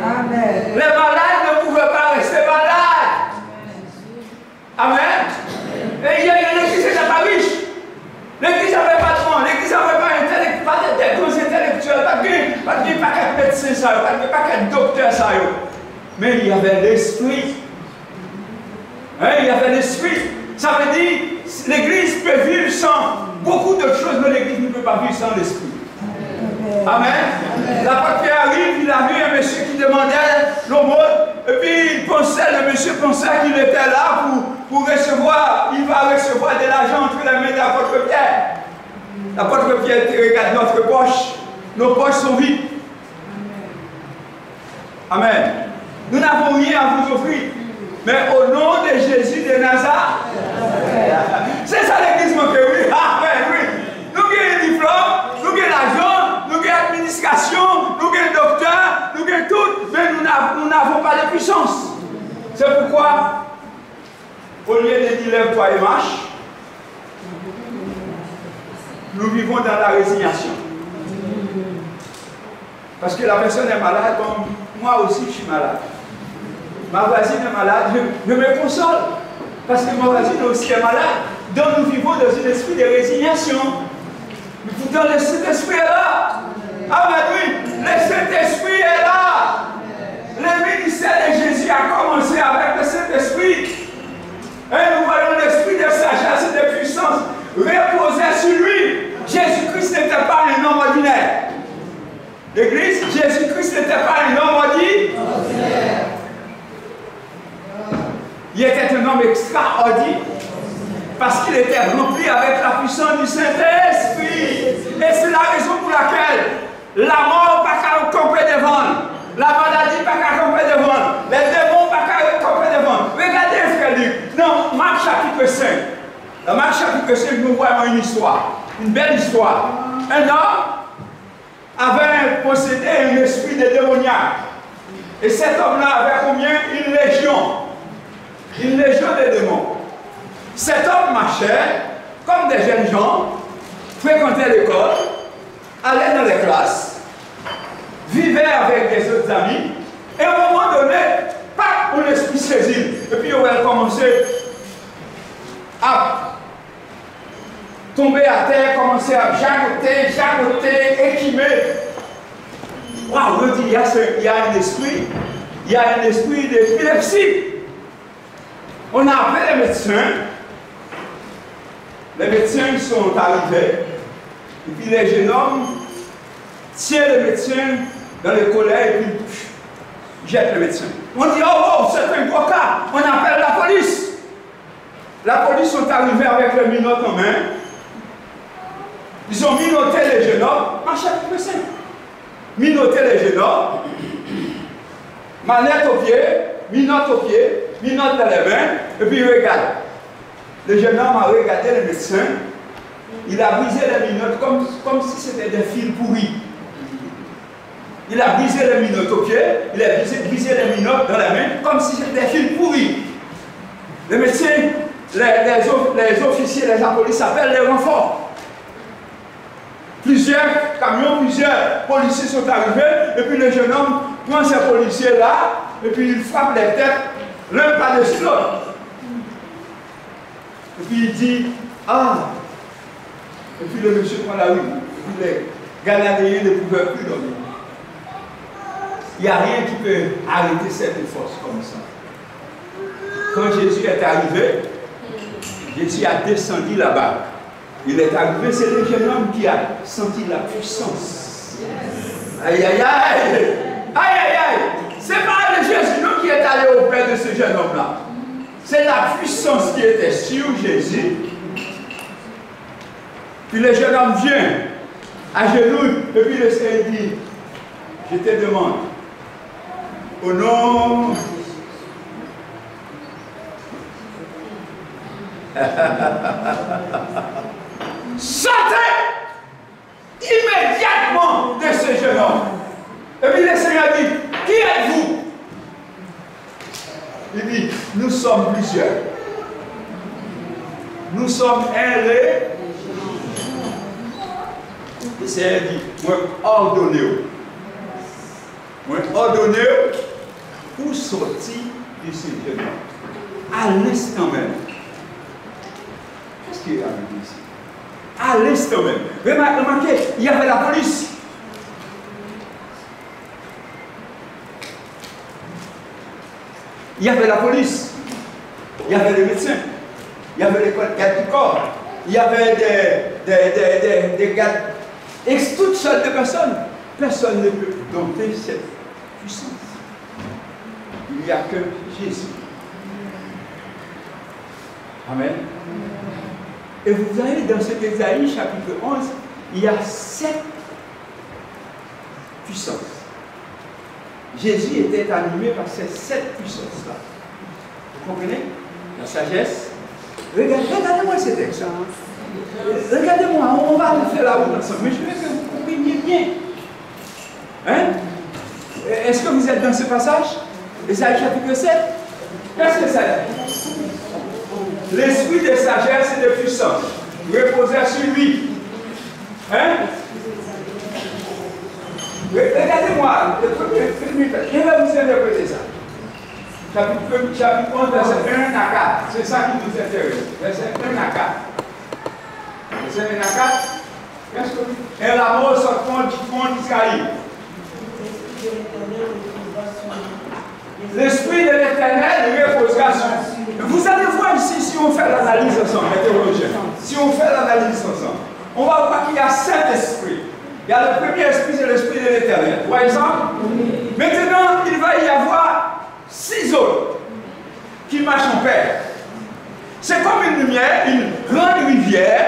Amen. Les malades ne pouvaient pas rester malades. Amen. Et l'église n'était pas riche. L'église n'avait pas de fonds, l'église n'avait pas des grands intellectuels, pas de paquet de médecins, pas de paquet de docteurs. Mais il y avait l'esprit. Il y avait l'esprit. Ça veut dire l'église peut vivre sans beaucoup de choses, mais l'église ne peut pas vivre sans l'esprit. Amen. L'apôtre Pierre arrive, il a vu un monsieur qui demandait l'aumône, et puis le monsieur pensait qu'il était là pour recevoir, il va recevoir de l'argent entre les mains de l'apôtre Pierre. L'apôtre Pierre regarde notre poche, nos poches sont vides. Amen. Nous n'avons rien à vous offrir. Mais au nom de Jésus de Nazareth, c'est ça l'église manque, oui. Amen, oui. Nous avons un diplôme, nous avons l'argent, nous avons l'administration, nous avons le docteur, nous avons tout, mais nous n'avons pas de puissance. C'est pourquoi, au lieu de dire lève-toi et marche, nous vivons dans la résignation. Parce que la personne est malade, comme moi aussi je suis malade. Ma voisine est malade, je me console, parce que ma voisine aussi est malade. Donc nous vivons dans un esprit de résignation. Mais pourtant le Saint-Esprit est là. Amen, oui, le Saint-Esprit est là. Le ministère de Jésus a commencé avec le Saint-Esprit. Et nous voyons l'esprit de sagesse et de puissance reposer sur lui. Jésus-Christ n'était pas un homme ordinaire. L'Église, Jésus-Christ n'était pas un homme ordinaire. Il était un homme extraordinaire parce qu'il était rempli avec la puissance du Saint-Esprit. Et c'est la raison pour laquelle la mort n'a pas qu'à camper devant, la maladie n'a pas qu'à camper devant, les démons n'ont pas qu'à camper devant. Regardez, frère Luc, dans Marc chapitre 5. Dans Marc chapitre 5, nous voyons une histoire, une belle histoire. Un homme avait possédé un esprit de démoniaque. Et cet homme-là avait combien? Une légion. Une légion de démons. Cet homme marchait comme des jeunes gens, fréquentait l'école, allait dans les classes, vivait avec des autres amis, et à un moment donné, pas un esprit saisit. Et puis on va commencer à tomber à terre, commencer à jagoter, équimer. Waouh, on dit, il y a un esprit d'épilepsie. On a appelé les médecins. Les médecins sont arrivés. Et puis les jeunes hommes tiennent le médecin dans le collet et puis jettent le médecin. On dit, oh, c'est un gros cas. On appelle la police. La police sont arrivés avec le minote en main. Ils ont minoté les jeunes hommes en chapitre 5. Minoté les jeunes hommes. Manette au pied, minote au pied. Minote dans les mains, et puis il regarde. Le jeune homme a regardé le médecin, il a brisé les minotes comme si c'était des fils pourris. Il a brisé les minottes au pied, il a brisé les minottes dans la main, comme si c'était des fils pourris. Les médecins, les officiers, les polices s'appellent les renforts. Plusieurs camions, plusieurs policiers sont arrivés, et puis le jeune homme prend ces policiers-là, et puis il frappe les têtes l'un par-dessus l'autre. Et puis il dit, ah! Et puis le monsieur prend la rue, et puis les Gananéens ne pouvaient plus dormir. Il n'y a rien qui peut arrêter cette force comme ça. Quand Jésus est arrivé, Jésus a descendu la barque. Il est arrivé, c'est le jeune homme qui a senti la puissance. Aïe, aïe, aïe! Aïe, aïe, aïe! C'est pas le Jésus non, qui est allé auprès de ce jeune homme-là. C'est la puissance qui était sur Jésus. Puis le jeune homme vient, à genoux, et puis le Seigneur dit, je te demande, au nom sortez immédiatement de ce jeune homme. Et puis le Seigneur dit, qui êtes-vous? Il dit, nous sommes plusieurs. Nous sommes un les. Le Seigneur dit, moi ordonnez-vous. Moi ordonnez-vous pour sortir de ce jeune homme. À l'instant même. Qu'est-ce qu'il y a ici? À l'instant même. Remarquez, il y avait la police. Il y avait la police. Il y avait les médecins. Il y avait les gardes du corps. Il y avait des gardes. Et toutes sortes de personnes. Personne ne peut dompter cette puissance. Il n'y a que Jésus. Amen. Et vous allez dans cet Ésaïe chapitre 11, il y a 7 puissances. Jésus était animé par ces 7 puissances-là. Vous comprenez? La sagesse. Regardez-moi ces textes. Regardez-moi, on va le faire la route ensemble. Mais je veux que vous compreniez bien. Hein? Est-ce que vous êtes dans ce passage? Ésaïe chapitre 7. Qu'est-ce que c'est? L'esprit de sagesse et de puissance reposait sur lui. Hein? Regardez-moi, je vais vous interpréter ça. Chapitre 11, verset 1 à 4. C'est ça qui nous intéresse. Verset 1 à 4. Verset 1 à 4. Qu'est-ce que vous... Et la mort sort contre Israël. L'esprit de l'Éternel reposera sur lui. Vous allez voir ici, si on fait l'analyse ensemble, les théologiens, si on fait l'analyse ensemble, on va voir qu'il y a 7 esprits. Il y a le premier esprit, c'est l'esprit de l'Éternel. Par exemple, maintenant, il va y avoir 6 autres qui marchent en paix. C'est comme une lumière, une grande rivière.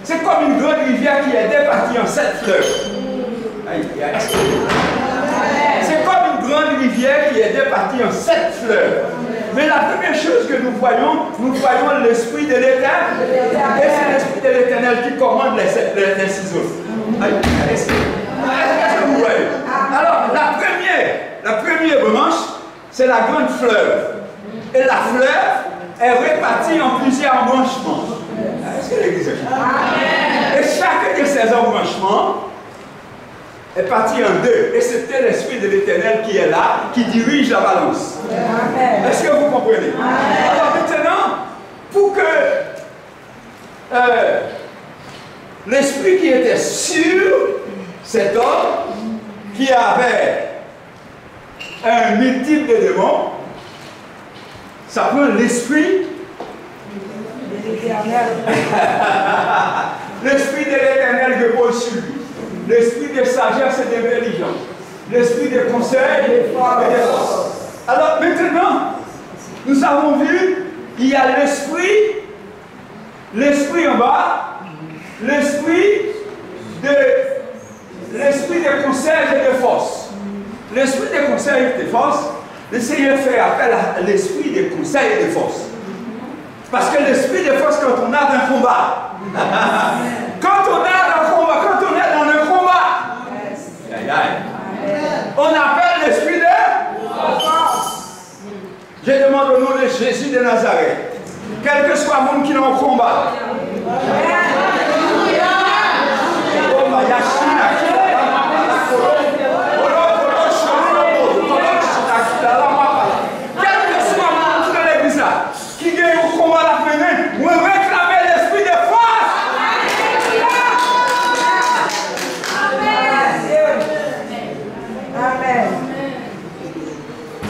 C'est comme une grande rivière qui est départie en 7 fleuves. C'est comme une grande rivière qui est départie en 7 fleuves. Mais la première chose que nous voyons l'esprit de l'Éternel. Et c'est l'esprit de l'Éternel qui commande les 6 autres. Est-ce que vous voyez? Alors, la première branche, c'est la grande fleuve. Et la fleuve est répartie en plusieurs embranchements. Est-ce que l'Église est là? Et chacun de ces embranchements est parti en 2. Et c'était l'esprit de l'Éternel qui est là, qui dirige la balance. Est-ce que vous comprenez? Alors maintenant, pour que l'esprit qui était sur cet homme, qui avait un multiple de démons, ça prend l'esprit de l'Éternel. L'esprit de l'Éternel repose sur lui. L'esprit de sagesse et d'intelligence. L'esprit de conseil et de force. Alors maintenant, nous avons vu, il y a l'esprit en bas, l'esprit de conseil et de force. L'esprit de conseil et de force, le Seigneur fait appel à l'esprit de conseil et de force. Parce que l'esprit de force, quand on a un combat, quand on est dans le combat, On appelle l'esprit de force. Je demande au nom de Jésus de Nazareth, quel que soit le monde qui est en combat.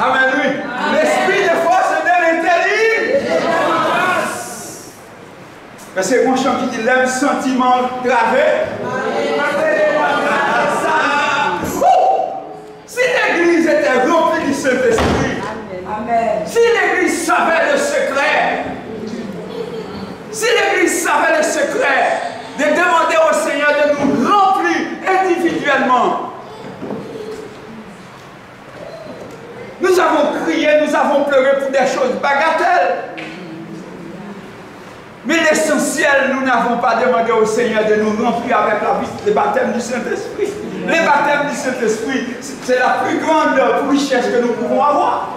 Amen, oui. L'esprit de force est de l'intelligence. Mais c'est mon chant qui dit l'âme sentiment gravé. Si l'église était remplie du Saint-Esprit, si l'église savait le secret, si l'église savait le secret de demander au Seigneur de nous remplir individuellement. Nous avons crié, nous avons pleuré pour des choses bagatelles. Mais l'essentiel, nous n'avons pas demandé au Seigneur de nous remplir avec le baptême du Saint-Esprit. Le baptême du Saint-Esprit, c'est la plus grande richesse que nous pouvons avoir.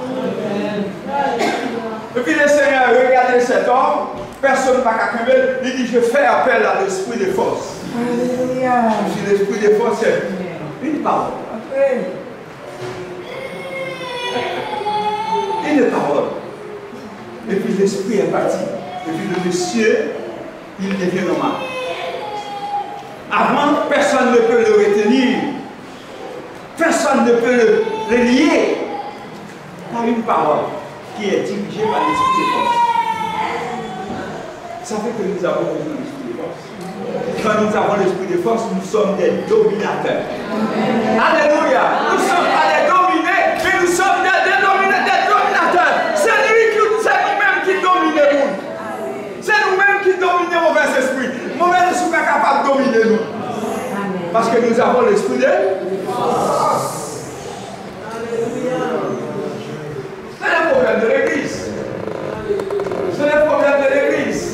Et puis le Seigneur a regardé cet homme, personne n'a qu'à camber, il dit, je fais appel à l'esprit de force. L'esprit de force, c'est une parole. Une parole. Et puis l'esprit est parti. Et puis le monsieur, il devient normal. Avant, personne ne peut le retenir. Personne ne peut le lier par une parole qui est dirigée par l'esprit de force. Ça fait que nous avons besoin de l'esprit de force. Quand nous avons l'esprit de force, nous sommes des dominateurs. Alléluia. Nous ne sommes pas des dominés, mais nous sommes des dominateurs. C'est lui-même qui domine le monde. C'est nous-mêmes qui dominons le mauvais esprit. Mauvais esprit n'est pas capable de dominer nous. Parce que nous avons l'esprit de force. C'est le problème de l'Église. C'est le problème de l'Église.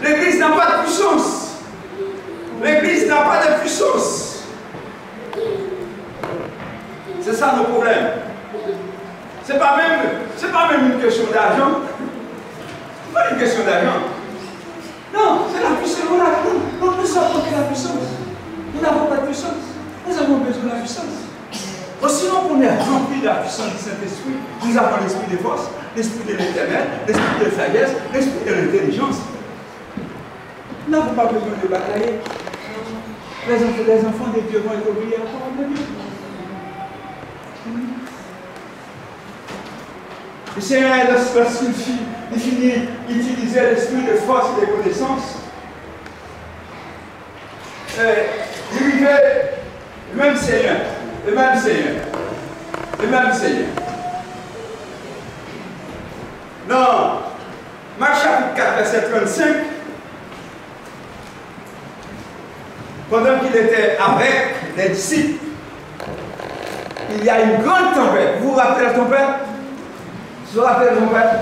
L'Église n'a pas de puissance. L'Église n'a pas de puissance. C'est ça le problème. Ce n'est pas même une question d'argent. Ce n'est pas une question d'argent. Non, c'est la puissance. Nous ne savons que la puissance. Nous n'avons pas de puissance. Nous avons besoin de la puissance. Sinon qu'on est rempli de la puissance du Saint-Esprit, nous avons l'esprit de force, l'esprit de l'éternel, l'esprit de sagesse, l'esprit de l'intelligence. Nous n'avons pas besoin de batailler. Les enfants de Dieu vont être obéis à la parole de Dieu. Le Seigneur, lorsqu'il finit d'utiliser l'esprit de force et de connaissance, il vivait le même Seigneur. Le même Seigneur. Le même Seigneur. Dans Marc chapitre 4, verset 35, pendant qu'il était avec les disciples, il y a une grande tempête. Vous vous rappelez la tempête? Vous vous rappelez la tempête?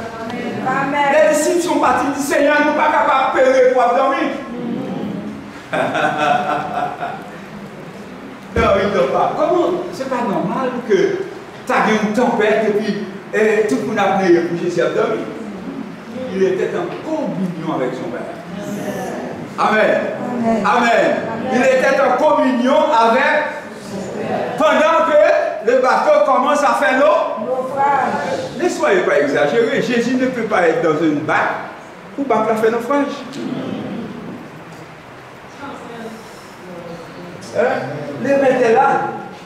Amen. Les disciples sont partis, ils disent, Seigneur, nous ne sommes pas capables de payer pour dormir. Non, il ne dort pas. Comment? C'est pas normal que tu as une tempête et puis tout le monde a venu pour Jésus à dormir. Il était en communion avec son Père. Amen. Amen. Amen. Il était en communion avec pendant que le bateau commence à faire l'eau. Ne soyez pas exagérés. Jésus ne peut pas être dans une barque pour pas faire naufrage. Le maître est là,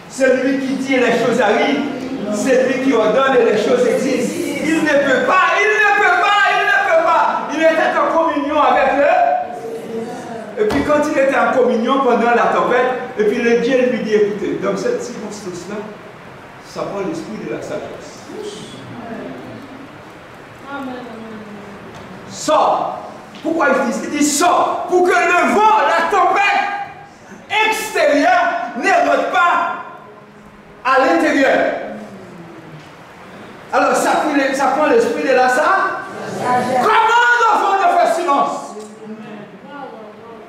c'est lui qui dit les choses arrivent, c'est lui qui ordonne et les choses existent. Il ne peut pas. Il était en communion avec eux. Et puis quand il était en communion pendant la tempête, et puis le Dieu lui dit, écoutez, dans cette circonstance-là, ça prend l'esprit de la sagesse. Sors. Pourquoi il dit ça? Il dit sors pour que le vent, la tempête extérieure n'érode pas à l'intérieur. Alors ça prend l'esprit de la sagesse. Commande au vent de faire silence.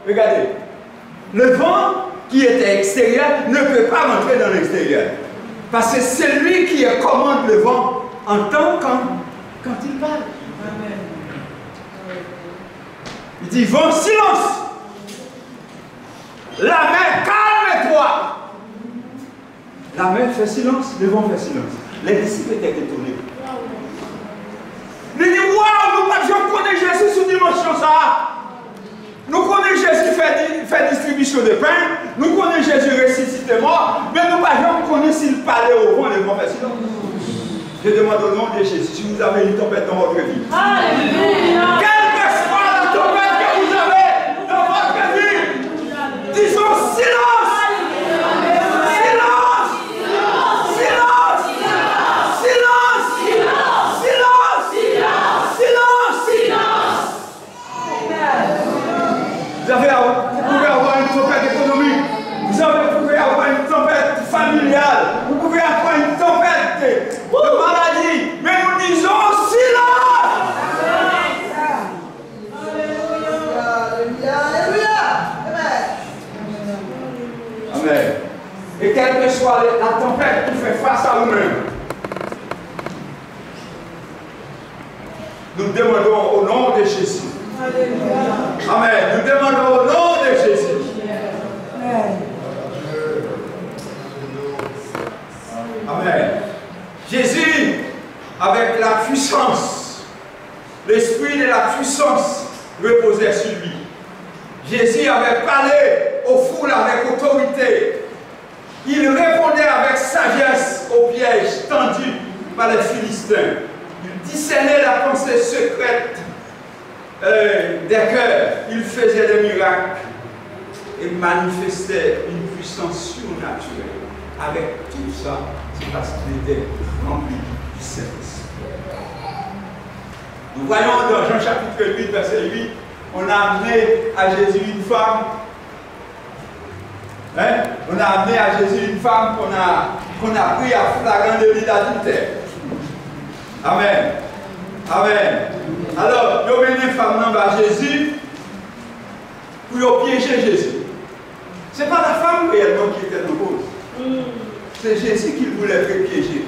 Regardez, le vent qui était extérieur ne peut pas rentrer dans l'extérieur. Parce que c'est lui qui commande le vent entend quand il parle. Amen. Il dit, vent, silence. La mer, calme-toi. La mer fait silence, le vent fait silence. Les disciples étaient étonnés. Ils disent, waouh, nous connaissons Jésus sous dimension ça. Nous connaissons Jésus qui fait distribution de pain. Nous connaissons Jésus ressuscité mort. Mais nous ne connaissons s'il parlait au vent, le vent fait silence. Je demande au nom de Jésus, si vous avez une tempête dans votre vie. Alléluia. Quelle que soit la tempête que vous avez dans votre vie, disons silence. Vous pouvez avoir une tempête économique, vous pouvez avoir une tempête familiale, vous pouvez avoir une tempête de maladie, mais nous disons silence. Amen. Et quelle que soit la tempête qui fait face à nous-mêmes, nous demandons au nom de Jésus. Amen. Nous demandons au nom de Jésus. Amen. Jésus, avec la puissance, l'esprit de la puissance reposait sur lui. Jésus avait parlé aux foules avec autorité. Il répondait avec sagesse aux pièges tendus par les Philistins. Il discernait la pensée secrète des cœurs. Il faisait des miracles et manifestait une puissance surnaturelle. Avec tout ça, c'est parce qu'il était rempli du Saint-Esprit. Nous voyons dans Jean chapitre 8, verset 8, on a amené à Jésus une femme. Hein? On a amené à Jésus une femme qu'on a pris à flagrant délit d'adultère. Amen. Amen. Alors, il y a une femme à Jésus pour piéger Jésus. Ce n'est pas la femme réellement qui était en cause. C'est Jésus qui voulait piéger.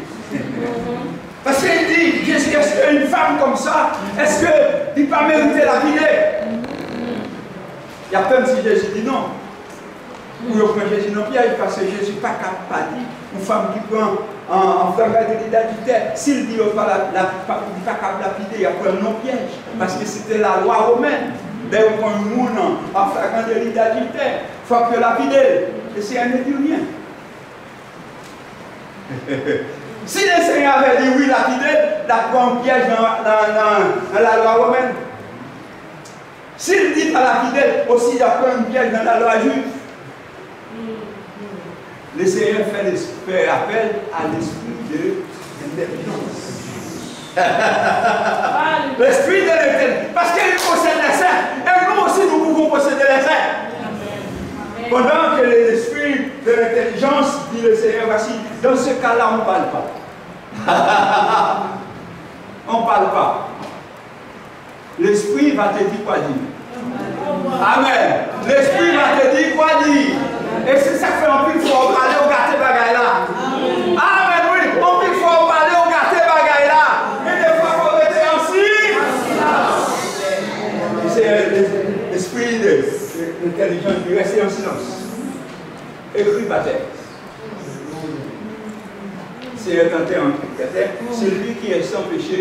Parce qu'il dit, Jésus, est-ce qu'une femme comme ça, est-ce qu'il ne peut pas mériter la vie? Il y a peine si Jésus dit non. Pour prendre Jésus non piège, parce que Jésus n'est pas capable de dire une femme qui prend en flagrant délit d'adultère, s'il dit qu'il n'est pas capable de lapider, il y a un non piège. Parce que c'était la loi romaine. Dès qu'on prend un monde en flagrant délit d'adultère, il faut que lapider. Et c'est un ne dit rien. Si le Seigneur avait dit oui, lapider, il prend un piège dans la loi romaine. S'il dit pas lapider, aussi il prend un piège dans la loi juive. Le Seigneur fait appel à l'esprit de l'intelligence. L'esprit de l'intelligence. Parce qu'il possède les saints. Et nous aussi, nous pouvons posséder les saints. Pendant que l'esprit de l'intelligence, dit le Seigneur, voici, dans ce cas-là, on ne parle pas. On ne parle pas. L'esprit va te dire quoi dire. Amen. L'esprit va te dire quoi dire. Et c'est ça que fait en plus, il faut parler au gâté bagaille là. Amen, oui. En plus, il faut parler au gâté bagaille là. Et des fois, il faut rester en silence. C'est l'esprit de l'intelligence qui reste en silence. Écrit par terre. C'est un tenté en terre. C'est lui qui est sans péché.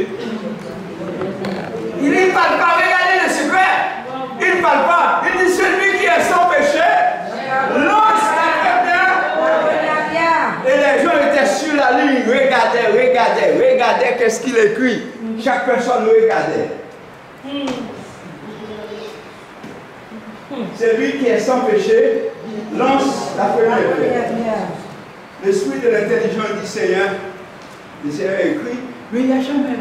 Il ne parle pas, regardez le secret. Il ne parle pas. Il dit celui qui est sans péché. Lance la première. Et les gens étaient sur la ligne, regardaient qu'est-ce qu'il écrit. Chaque personne le regardait. Celui qui est sans péché lance la première pierre. L'esprit de l'intelligence dit Seigneur, le Seigneur écrit, mais il n'y a jamais.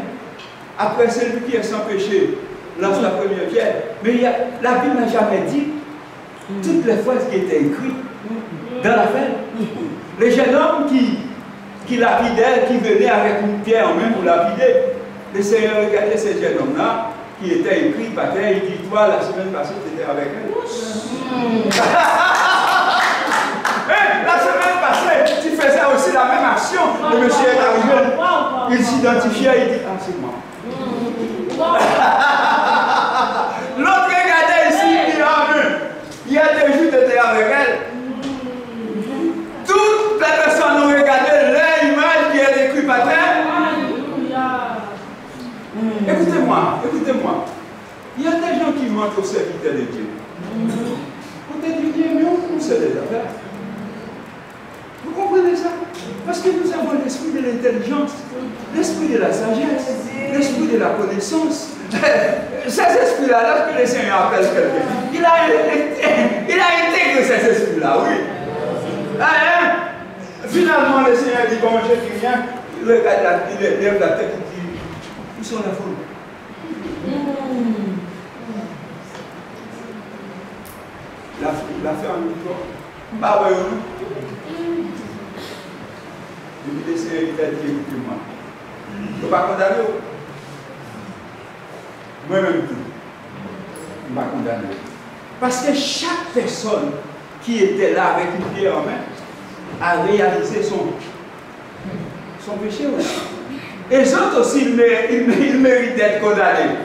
Après celui qui est sans péché lance la première pierre. Mais la Bible n'a jamais dit toutes les phrases qui étaient écrites dans la fête. Les jeunes hommes qui lapidaient, qui venaient avec une pierre en main pour lapider, le Seigneur regardait ces jeunes hommes-là qui étaient écrits par terre. Il dit, toi, la semaine passée, tu étais avec eux. la semaine passée, tu faisais aussi la même action. Le monsieur est arrivé, il s'identifiait, il dit, ah, c'est moi. L'autre regardait ici, il dit, ah, il y a des jours de était avec elle. Toutes les personnes ont regardé l'image qui est écrite par terre. Écoutez-moi, écoutez-moi. Il y a des gens qui mentent au serviteur de Dieu. On te dit Dieu, mais on sait des affaires. Vous comprenez ça? Parce que nous avons l'esprit de l'intelligence, l'esprit de la sagesse, l'esprit de la connaissance. Ces esprits-là, lorsque le Seigneur appelle quelqu'un, il a intégré ces esprits-là, oui. Finalement, le Seigneur dit, bon, je dis rien, il regarde il lève la tête et dit, où sont la foule? La fait en micro. Bah ouais, je lui dis, Seigneur, il t'a dit, écoutez-moi. Il ne faut pas condamner. Moi-même tout. Il ne va pas condamner. Parce que chaque personne qui était là avec une pierre en main a réalisé son péché aussi. Et les autres aussi, ils méritent d'être condamnés.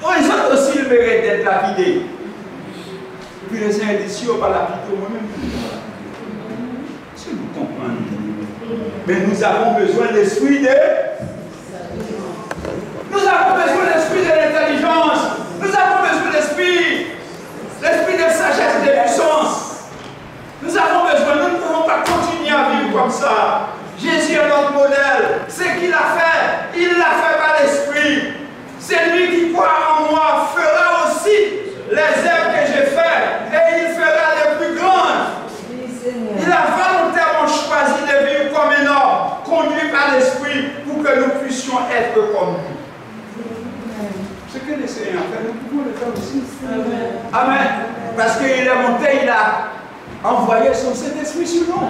Les autres aussi, ils méritent d'être lapidés. Et puis le Seigneur dit, si on ne va pas lapider moi-même, est-ce que vous comprenez? Mais nous avons besoin de l'esprit de... Nous avons besoin de l'esprit de l'intelligence. Nous avons besoin de l'esprit de sagesse et de puissance. Nous avons besoin, nous ne pouvons pas continuer à vivre comme ça. Jésus est notre modèle. Ce qu'il a fait, il l'a fait par l'esprit. C'est lui qui croit en moi fera aussi les œuvres que j'ai faites et il fera les plus grandes. Il a volontairement choisi de vivre comme un homme, conduit par l'esprit pour que nous puissions être comme lui. Ce que le Seigneur a fait, nous pouvons le faire aussi. Amen. Amen. Parce qu'il est monté, il a envoyé son Saint-Esprit sur nous.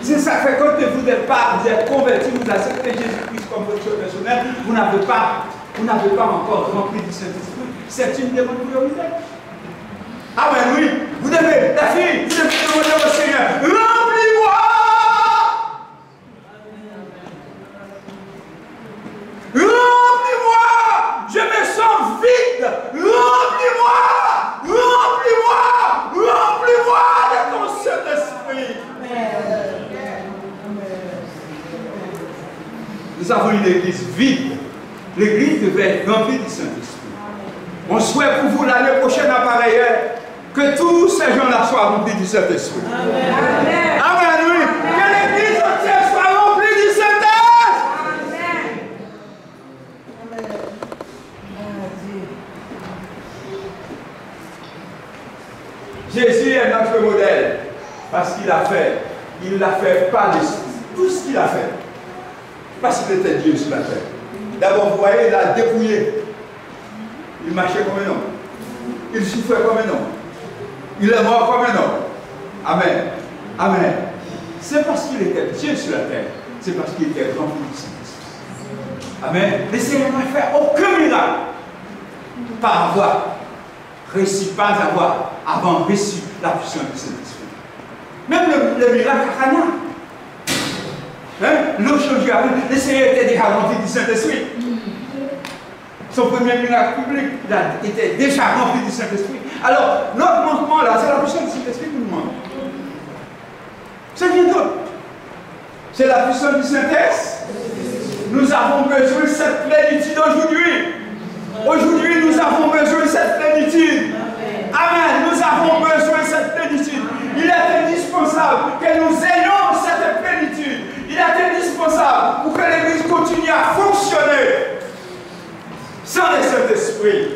C'est ça fait quand vous êtes convertis, vous acceptez Jésus-Christ comme votre Sauveur personnel, vous n'avez pas encore rempli du Saint-Esprit. C'est une de vos priorités. Amen, oui. Vous devez, la fille, vous devez demander au Seigneur, remplis-moi! Remplis-moi! Je me sens vide! Remplis-moi! Remplis-moi! Remplis-moi de ton Saint-Esprit! Nous avons une église vide. L'église devait être remplie du Saint-Esprit. On souhaite pour vous l'année prochaine à pareille que tous ces gens-là soient remplis du Saint-Esprit. Amen. Amen. Amen, oui. Amen. Que l'église entière soit remplie du Saint-Esprit. Amen. Jésus est notre modèle parce qu'il l'a fait par l'Esprit. Tout ce qu'il a fait. Parce qu'il était Dieu sur la terre. D'abord, vous voyez, il a dépouillé. Il marchait comme un homme. Il souffrait comme un homme. Il est mort comme un homme. Amen. Amen. C'est parce qu'il était Dieu sur la terre. C'est parce qu'il était rempli du Saint-Esprit. Amen. Le Seigneur n'a fait aucun miracle par avoir réussi, pas avant reçu la puissance du Saint-Esprit. Même le miracle à Cana. L'eau changeait avec. Le Seigneur était déjà rempli du Saint-Esprit. Son premier miracle public, il était déjà rempli du Saint-Esprit. Alors, notre manquement là, c'est la puissance du Saint-Esprit qui nous manque. C'est rien d'autre. C'est la puissance du Saint-Esprit. Nous avons besoin de cette plénitude aujourd'hui. Aujourd'hui, nous avons besoin de cette plénitude. Amen. Nous avons besoin de cette plénitude. Il est indispensable que nous ayons cette plénitude. Il est indispensable pour que l'Église continue à fonctionner sans le Saint-Esprit.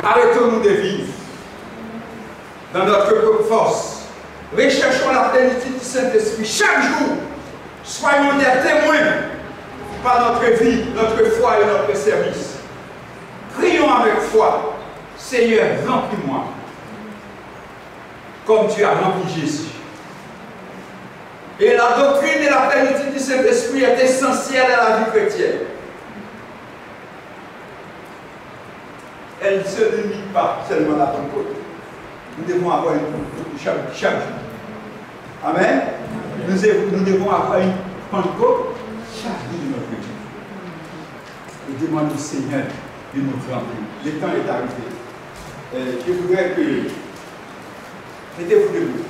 Arrêtons-nous de vivre dans notre propre force. Recherchons la plénitude du Saint-Esprit chaque jour. Soyons des témoins par notre vie, notre foi et notre service. Prions avec foi. Seigneur, remplis-moi comme tu as rempli Jésus. Et la doctrine de la plénitude du Saint-Esprit est essentielle à la vie chrétienne. Elle se limite pas seulement la Pentecôte. Nous devons avoir une chaque jour. Amen. Nous devons avoir une Pentecôte chaque jour de notre vie. Et demandons au Seigneur de nous remplir. Le temps est arrivé. Je voudrais que. Mettez-vous debout.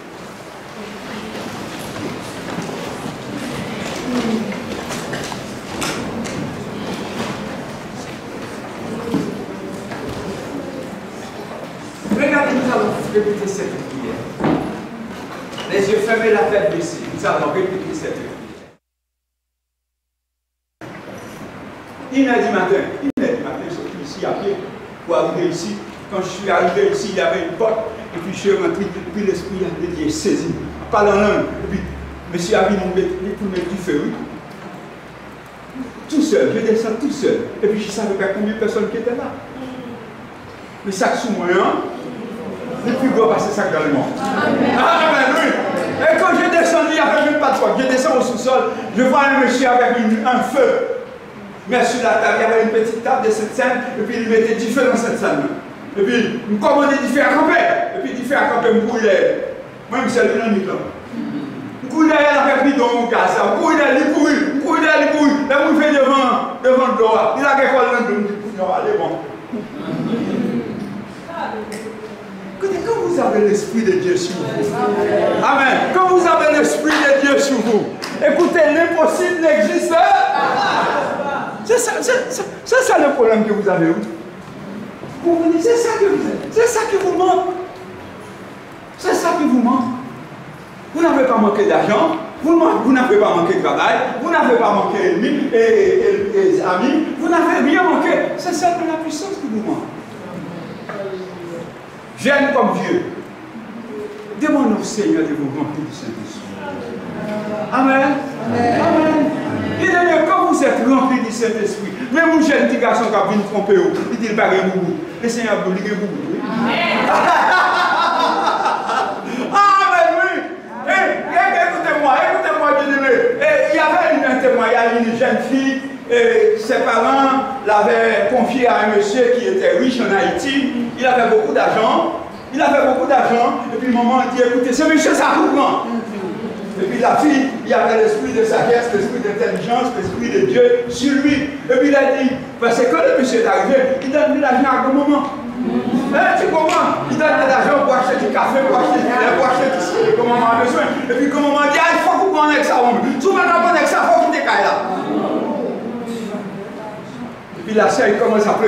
Regardez, nous allons répéter cette prière. Les yeux fermés, la tête baissée. Nous allons répéter cette prière. 1h du matin, je suis ici à pied pour arriver ici. Quand je suis arrivé ici, il y avait une porte, et puis je suis rentré, puis l'Esprit de Dieu saisi. En parlant langue, et puis monsieur a vu pour mettre du feu. Tout seul, je descends tout seul. Et puis je ne savais pas combien de personnes qui étaient là. Le sac sous moi, le plus gros passer sac dans le monde. Amen, oui. Et quand je descends, il n'y avait même pas de foi. Je descends au sous-sol, je vois un monsieur avec un feu. Mais sur la table, il y avait une petite table de cette scène, et puis il mettait du feu dans cette salle. Et puis, il me commandait du feu à camper. Et puis, du feu à camper, je brûlais. Moi, je me suis allé dans le micro. Je brûlais, il avait pris dans mon cas. Je brûlais, il brûlait. Là, je me fais devant le doigt. Il a quelque chose dans le dos. Allez, bon. Écoutez, quand vous avez l'Esprit de Dieu sur vous, amen. Quand vous avez l'Esprit de Dieu sur vous, écoutez, l'impossible n'existe pas. C'est ça le problème que vous avez. C'est ça qui vous manque. C'est ça qui vous manque. Vous n'avez pas manqué d'argent, vous n'avez pas manqué de travail, vous n'avez pas manqué d'ennemis et amis, vous n'avez rien manqué. C'est seulement la puissance qui vous manque. Jeune comme vieux, demandez au Seigneur de vous remplir du Saint-Esprit. Amen. Amen. Il est mieux quand vous êtes remplis du Saint-Esprit. Même un jeune petit garçon qui a vu tromper, il dit qu'il pas un boubou. Le Seigneur vous dit boubou. Amen, oui. Écoutez-moi, bien-aimé. Il y avait un témoignage, une jeune fille, et ses parents l'avaient confié à un monsieur qui était riche en Haïti. Il avait beaucoup d'argent. Et puis maman a dit, écoutez, ce monsieur, ça vous prend. Et puis la fille, il y avait l'esprit de sagesse, l'esprit d'intelligence, l'esprit de Dieu sur lui. Et puis il a dit, parce que quand le monsieur est arrivé, il donne de l'argent à un moment. Tu comprends? Il donne de l'argent pour acheter du café, pour acheter du lait, pour acheter tout ce que maman a besoin. Et puis quand maman dit, il faut que vous preniez ça. Si vous ne prenez pas ça, il faut que vous décaillez là. Et puis la sœur, il commence à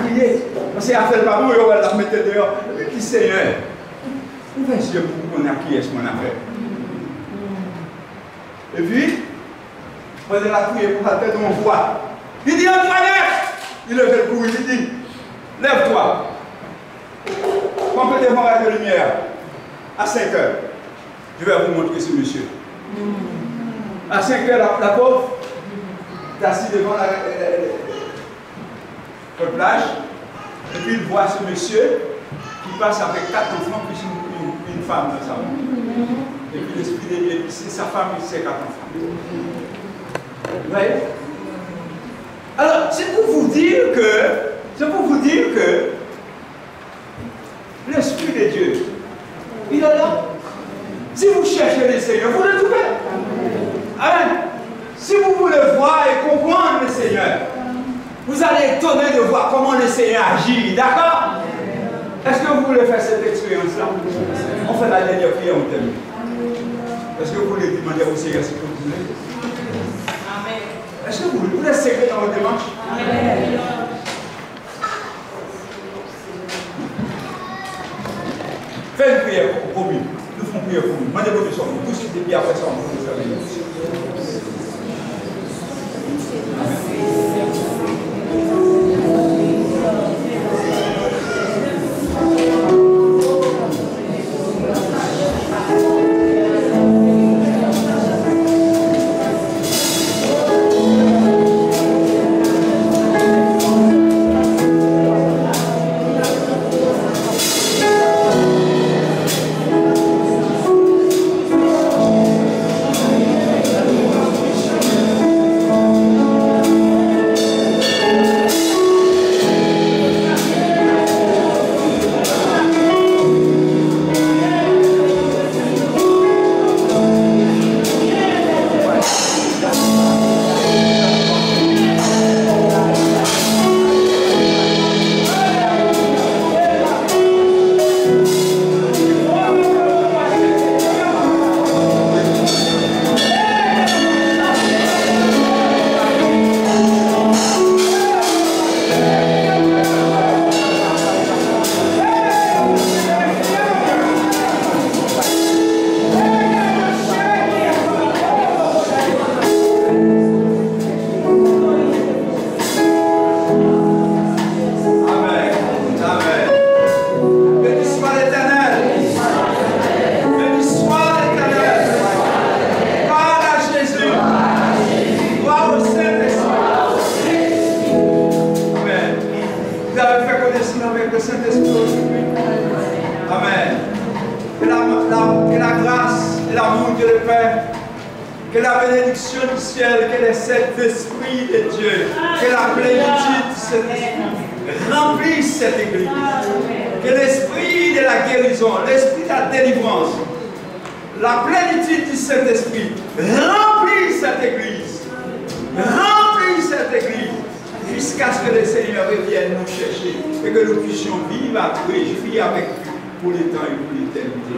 crier. Parce qu'il a fait le baron, il va la mettre dehors. Et puis Seigneur, ouvre les yeux pour qu'on a qui est ce qu'on a fait. Et puis, pendant la prière pour la tête de mon voix, il dit, Antoinette! Il lève le cou, il dit, lève-toi. On peut devant la lumière. À 5 heures, je vais vous montrer ce monsieur. À 5 heures, la pauvre est assise devant la plage. Et puis il voit ce monsieur qui passe avec 4 enfants plus une femme dans sa main. Et puis l'esprit de Dieu, c'est sa femme et ses 4 enfants. Vous voyez? Alors, c'est pour vous dire que l'Esprit de Dieu, il est là. Si vous cherchez le Seigneur, vous le trouvez. Amen. Si vous voulez voir et comprendre le Seigneur, vous allez étonner de voir comment le Seigneur agit. D'accord? Est-ce que vous voulez faire cette expérience-là? On fait la dernière prière, on termine. Est-ce que vous voulez demander au Seigneur ce que vous voulez? Amen. Est-ce que vous êtes sérieux dans votre démarche? Amen. Faites une prière pour vous. Nous faisons une prière pour vous. Demandez votre somme. Tous et puis après ça, on va vous faire. Dieu le Père, que la bénédiction du ciel, que les sept esprits de Dieu, que la plénitude de cet esprit remplisse cette église. Que l'esprit de la guérison, l'esprit de la délivrance, la plénitude du Saint-Esprit remplisse cette église. Remplisse cette église. Jusqu'à ce que le Seigneur revienne nous chercher et que nous puissions vivre à réjouir avec lui pour les temps et pour l'éternité.